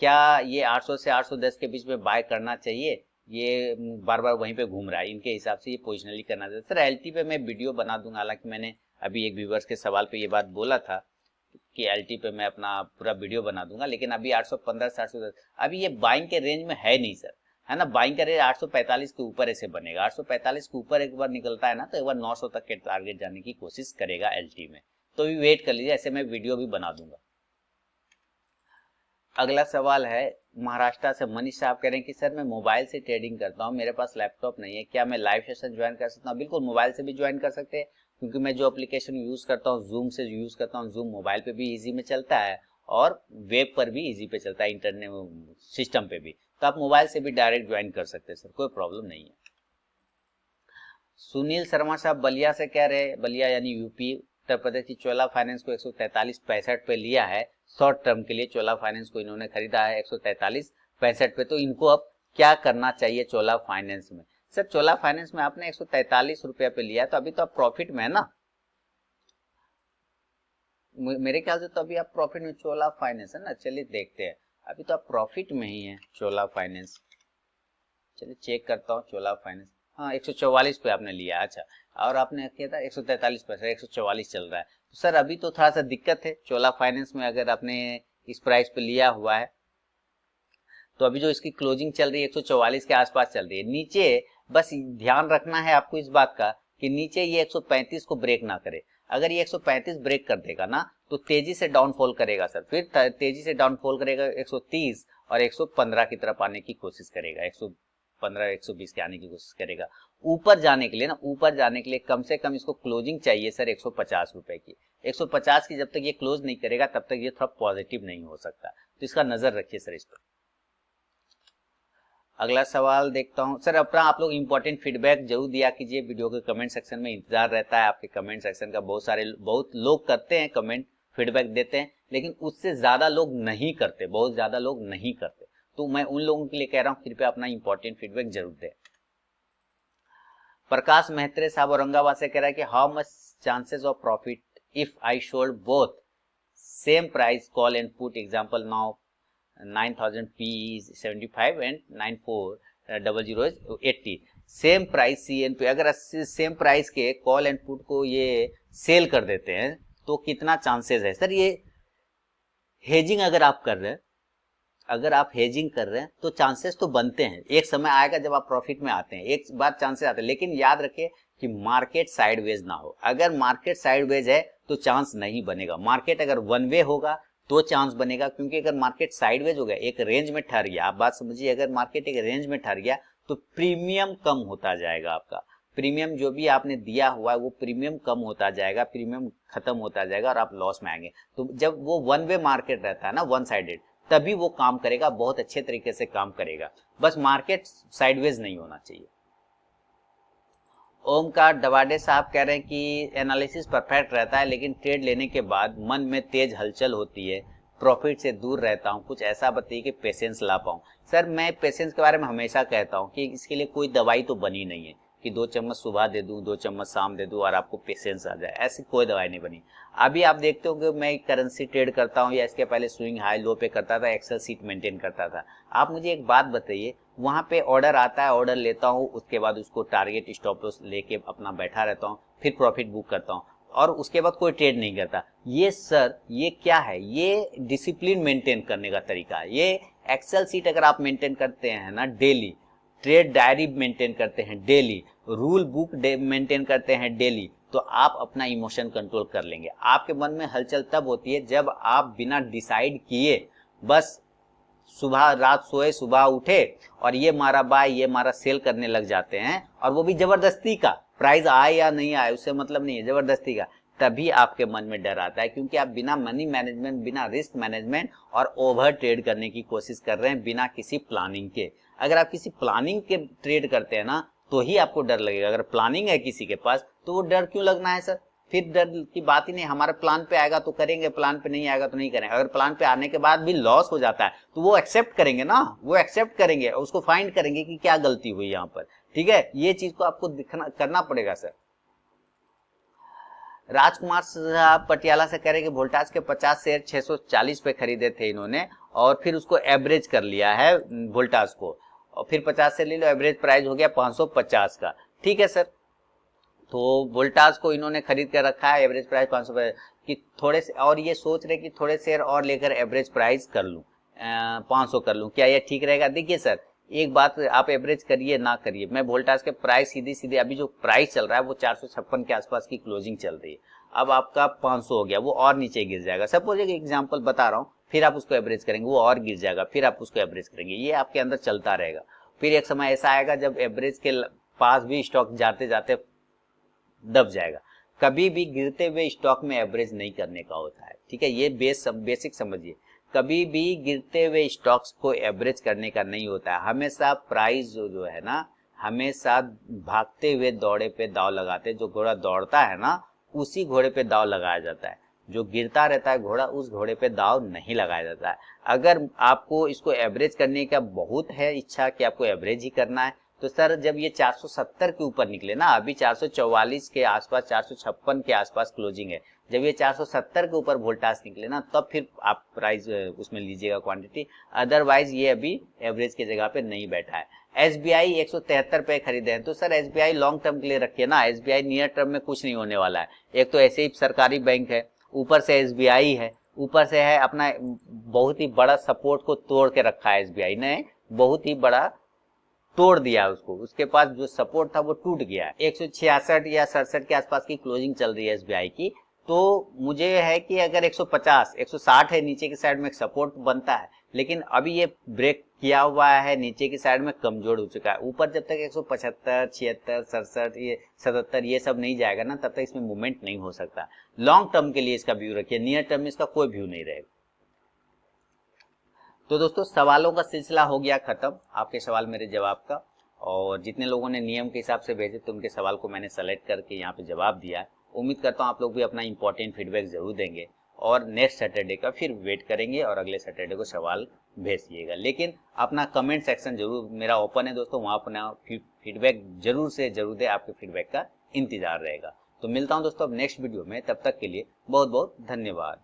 क्या ये 800 से 810 के बीच में बाय करना चाहिए? ये बार बार वहीं पे घूम रहा है, इनके हिसाब से ये पोजिशनली करना चाहिए। सर एलटी पे मैं वीडियो बना दूंगा, हालांकि मैंने अभी एक व्यूवर्स के सवाल पे ये बात बोला था कि एलटी पे मैं अपना पूरा वीडियो बना दूंगा, लेकिन अभी 815 से 810 अभी ये बाइंग के रेंज में है नहीं सर, है ना। बाइंग का रेंज 845 के ऊपर ऐसे बनेगा, 845 के ऊपर एक बार निकलता है ना तो एक बार 900 तक के टारगेट जाने की कोशिश करेगा एलटी में, तो भी वेट कर लीजिए, ऐसे मैं वीडियो भी बना दूंगा। अगला सवाल है महाराष्ट्र से मनीष साहब कह रहे हैं कि सर मैं मोबाइल से ट्रेडिंग करता हूं, मेरे पास लैपटॉप नहीं है, क्या मैं लाइव सेशन ज्वाइन कर सकता हूं? बिल्कुल, मोबाइल से भी ज्वाइन कर सकते हैं, क्योंकि मैं जो एप्लीकेशन यूज करता हूं जूम से यूज करता हूं, जूम मोबाइल पे भी इजी में चलता है और वेब पर भी इजी पे चलता है, इंटरनेट सिस्टम पे भी। तो आप मोबाइल से भी डायरेक्ट ज्वाइन कर सकते हैं सर, कोई प्रॉब्लम नहीं है। सुनील शर्मा साहब बलिया से कह रहे हैं, बलिया यानी यूपी उत्तर प्रदेश की चोला फाइनेंस को 143.65 पे लिया है शॉर्ट टर्म के लिए। चोला फाइनेंस को इन्होंने खरीदा है 143.65 पे, तो इनको अब क्या करना चाहिए चोला फाइनेंस में? सर चोला फाइनेंस में आपने 143 रुपया पे लिया है, तो अभी तो आप प्रॉफिट में है ना, मेरे ख्याल से तो अभी आप प्रॉफिट में चोला फाइनेंस है ना। चलिए देखते हैं, अभी तो आप प्रॉफिट में ही है चोला फाइनेंस। चलिए चेक करता हूँ चोला फाइनेंस, हाँ 144 पे आपने लिया, अच्छा, और आपने किया था 143 पे, 144 चल रहा है। तो सर अभी तो थोड़ा सा दिक्कत है चोला फाइनेंस में, अगर आपने इस प्राइस पे लिया हुआ है तो अभी जो इसकी क्लोजिंग चल रही है 144 के आसपास चल रही है। नीचे बस ध्यान रखना है आपको इस बात का कि नीचे ये 135 को ब्रेक ना करे। अगर ये 135 ब्रेक कर देगा ना तो तेजी से डाउनफॉल करेगा सर, फिर तेजी से डाउनफॉल करेगा 130 और 115 की तरफ आने की कोशिश करेगा, 115 120 के आने की कोशिश करेगा। ऊपर जाने के लिए ना, ऊपर जाने के लिए कम से कम इसको क्लोजिंग चाहिए सर 150 रुपए की। 150 की जब तक ये क्लोज नहीं करेगा तब तक ये थोड़ा पॉजिटिव नहीं हो सकता, तो इसका नजर रखिए सर इस पर। अगला सवाल देखता हूं सर, अपना आप लोग इंपॉर्टेंट फीडबैक जरूर दिया कीजिए, वीडियो के कमेंट सेक्शन में इंतजार रहता है आपके कमेंट सेक्शन का। बहुत लोग करते हैं कमेंट, फीडबैक देते हैं, लेकिन उससे ज्यादा लोग नहीं करते, बहुत ज्यादा लोग नहीं करते, तो मैं उन लोगों के लिए कह रहा हूं कृपया अपना इंपॉर्टेंट फीडबैक जरूर दें। प्रकाश मेहत्रे साहब औरंगाबाद से कह रहा है कि how much chances of profit if I sold both same price call and put, example now 9000 P is 75 and 9400 is 80। Same price CN पे अगर सेम प्राइस के कॉल एंड पुट को ये सेल कर देते हैं तो कितना चांसेस है सर? ये हेजिंग अगर आप कर रहे हैं, अगर आप हेजिंग कर रहे हैं तो चांसेस तो बनते हैं, एक समय आएगा जब आप प्रॉफिट में आते हैं, एक बार चांसेस आते हैं, लेकिन याद रखिए कि मार्केट साइडवेज ना हो। अगर मार्केट साइडवेज है तो चांस नहीं बनेगा, मार्केट अगर वन वे होगा तो चांस बनेगा, क्योंकि अगर मार्केट साइडवेज हो गया, एक रेंज में ठहर गया, आप बात समझिए, अगर मार्केट एक रेंज में ठहर गया तो प्रीमियम कम होता जाएगा, आपका प्रीमियम जो भी आपने दिया हुआ है वो प्रीमियम कम होता जाएगा, प्रीमियम खत्म होता जाएगा और आप लॉस में आएंगे। तो जब वो वन वे मार्केट रहता है ना, वन साइडेड, तभी वो काम करेगा, बहुत अच्छे तरीके से काम करेगा, बस मार्केट साइडवेज नहीं होना चाहिए। ओमकार दवाडे साहब कह रहे हैं कि एनालिसिस परफेक्ट रहता है लेकिन ट्रेड लेने के बाद मन में तेज हलचल होती है, प्रॉफिट से दूर रहता हूं, कुछ ऐसा बताइए कि पेशेंस ला पाऊं। सर मैं पेशेंस के बारे में हमेशा कहता हूं कि इसके लिए कोई दवाई तो बनी नहीं है कि 2 चम्मच सुबह दे दूं 2 चम्मच शाम दे दूं और आपको पेशेंस आ जाए, ऐसी कोई दवाई नहीं बनी। अभी आप देखते होंगे मैं करेंसी ट्रेड करता हूं या इसके पहले स्विंग हाई लो पे करता था, एक्सेल सीट मेंटेन करता था। आप मुझे एक बात बताइए, वहां पे ऑर्डर आता है, ऑर्डर लेता हूं, उसके बाद उसको टारगेट स्टॉप लॉस लेके अपना बैठा रहता हूं, फिर प्रॉफिट बुक करता हूं और उसके बाद कोई ट्रेड नहीं करता। ये सर ये क्या है? ये डिसिप्लिन मेंटेन करने का तरीका है। ये एक्सेल सीट अगर आप मेंटेन करते हैं ना डेली, ट्रेड डायरी मेंटेन करते हैं डेली, रूल बुक मेंटेन करते हैं डेली, तो आप अपना इमोशन कंट्रोल कर लेंगे। आपके मन में हलचल तब होती है जब आप बिना डिसाइड किए बस सुबह रात सोए सुबह उठे और ये मारा बाय ये मारा सेल करने लग जाते हैं, और वो भी जबरदस्ती का, प्राइस आए या नहीं आए उससे मतलब नहीं है, जबरदस्ती का, तभी आपके मन में डर आता है, क्योंकि आप बिना मनी मैनेजमेंट, बिना रिस्क मैनेजमेंट और ओवर ट्रेड करने की कोशिश कर रहे हैं बिना किसी प्लानिंग के। अगर आप किसी प्लानिंग के ट्रेड करते हैं ना तो ही आपको डर लगेगा। अगर प्लानिंग है किसी के पास तो वो डर क्यों लगना है सर? फिर डर की बात ही नहीं, हमारे प्लान पे आएगा तो करेंगे, प्लान पे नहीं आएगा तो नहीं करेंगे। अगर प्लान पे आने के बाद भी लॉस हो जाता है तो वो एक्सेप्ट करेंगे ना, वो एक्सेप्ट करेंगे, उसको फाइंड करेंगे कि क्या गलती हुई यहाँ पर, ठीक है? ये चीज को आपको दिखना करना पड़ेगा सर। राजकुमार साहब पटियाला से कह रहे हैं कि वोल्टास के 50 शेयर 640 पे खरीदे थे इन्होंने और फिर उसको एवरेज कर लिया है वोल्टास को, और फिर 50 से ले लो, एवरेज प्राइस हो गया 550 का, ठीक है सर। तो वोल्टास को इन्होंने खरीद कर रखा है, एवरेज प्राइस 500 कि थोड़े से, और ये सोच रहे कि थोड़े शेयर और लेकर एवरेज प्राइस कर लूं, 500 कर लूं, क्या ये ठीक रहेगा? देखिए सर एक बात, आप एवरेज करिए ना करिए, मैं वोल्टास के प्राइस सीधी सीधी अभी जो प्राइस चल रहा है वो 456 के आसपास की क्लोजिंग चल रही है, अब आपका 500 हो गया, वो और नीचे गिर जाएगा। सपोज एक एग्जांपल बता रहा हूँ, फिर आप उसको एवरेज करेंगे वो और गिर जाएगा, फिर आप उसको एवरेज करेंगे, ये आपके अंदर चलता रहेगा। फिर एक समय ऐसा आएगा जब एवरेज के पास भी स्टॉक जाते जाते दब जाएगा। कभी भी गिरते हुए स्टॉक में एवरेज नहीं करने का होता है, ठीक है? ये बेसिक समझिए, कभी भी गिरते हुए स्टॉक्स को एवरेज करने का नहीं होता है। हमेशा प्राइस जो है ना, हमेशा भागते हुए दौड़े पे दाव लगाते, जो घोड़ा दौड़ता है ना उसी घोड़े पे दाव लगाया जाता है। जो गिरता रहता है घोड़ा, उस घोड़े पे दाव नहीं लगाया जाता है। अगर आपको इसको एवरेज करने का बहुत है इच्छा कि आपको एवरेज ही करना है, तो सर जब ये 470 के ऊपर निकले ना, अभी 444 के आसपास, 456 के आसपास क्लोजिंग है, जब ये 470 के ऊपर वोल्टास निकले ना, तब फिर आप प्राइस उसमें लीजिएगा क्वांटिटी। अदरवाइज ये अभी एवरेज की जगह पे नहीं बैठा है। एसबीआई 173 पे खरीदे हैं, तो सर एसबीआई लॉन्ग टर्म के लिए रखिए ना। एसबीआई नियर टर्म में कुछ नहीं होने वाला है। एक तो ऐसे ही सरकारी बैंक है, ऊपर से एसबीआई है, ऊपर से है अपना बहुत ही बड़ा सपोर्ट को तोड़ के रखा है एसबीआई ने, बहुत ही बड़ा तोड़ दिया उसको। उसके पास जो सपोर्ट था वो टूट गया है। 166 या 67 के आसपास की क्लोजिंग चल रही है एसबीआई की। तो मुझे है कि अगर 150 160 है, नीचे की साइड में एक सपोर्ट बनता है, लेकिन अभी ये ब्रेक किया हुआ है, नीचे की साइड में कमजोर हो चुका है। ऊपर जब तक 175 76 67 ये 77 ये सब नहीं जाएगा ना, तब तक इसमें मूवमेंट नहीं हो सकता। लॉन्ग टर्म के लिए इसका व्यू रखिए, नियर टर्म में इसका कोई व्यू नहीं रहेगा। तो दोस्तों सवालों का सिलसिला हो गया खत्म, आपके सवाल मेरे जवाब का। और जितने लोगों ने नियम के हिसाब से भेजे तो उनके सवाल को मैंने सेलेक्ट करके यहाँ पे जवाब दिया। उम्मीद करता हूँ आप लोग भी अपना इंपॉर्टेंट फीडबैक जरूर देंगे, और नेक्स्ट सैटरडे का फिर वेट करेंगे और अगले सैटरडे को सवाल भेजिएगा। लेकिन अपना कमेंट सेक्शन जरूर मेरा ओपन है दोस्तों, वहाँ अपना फीडबैक जरूर से जरूर दे, आपके फीडबैक का इंतजार रहेगा। तो मिलता हूँ दोस्तों अब नेक्स्ट वीडियो में, तब तक के लिए बहुत बहुत धन्यवाद।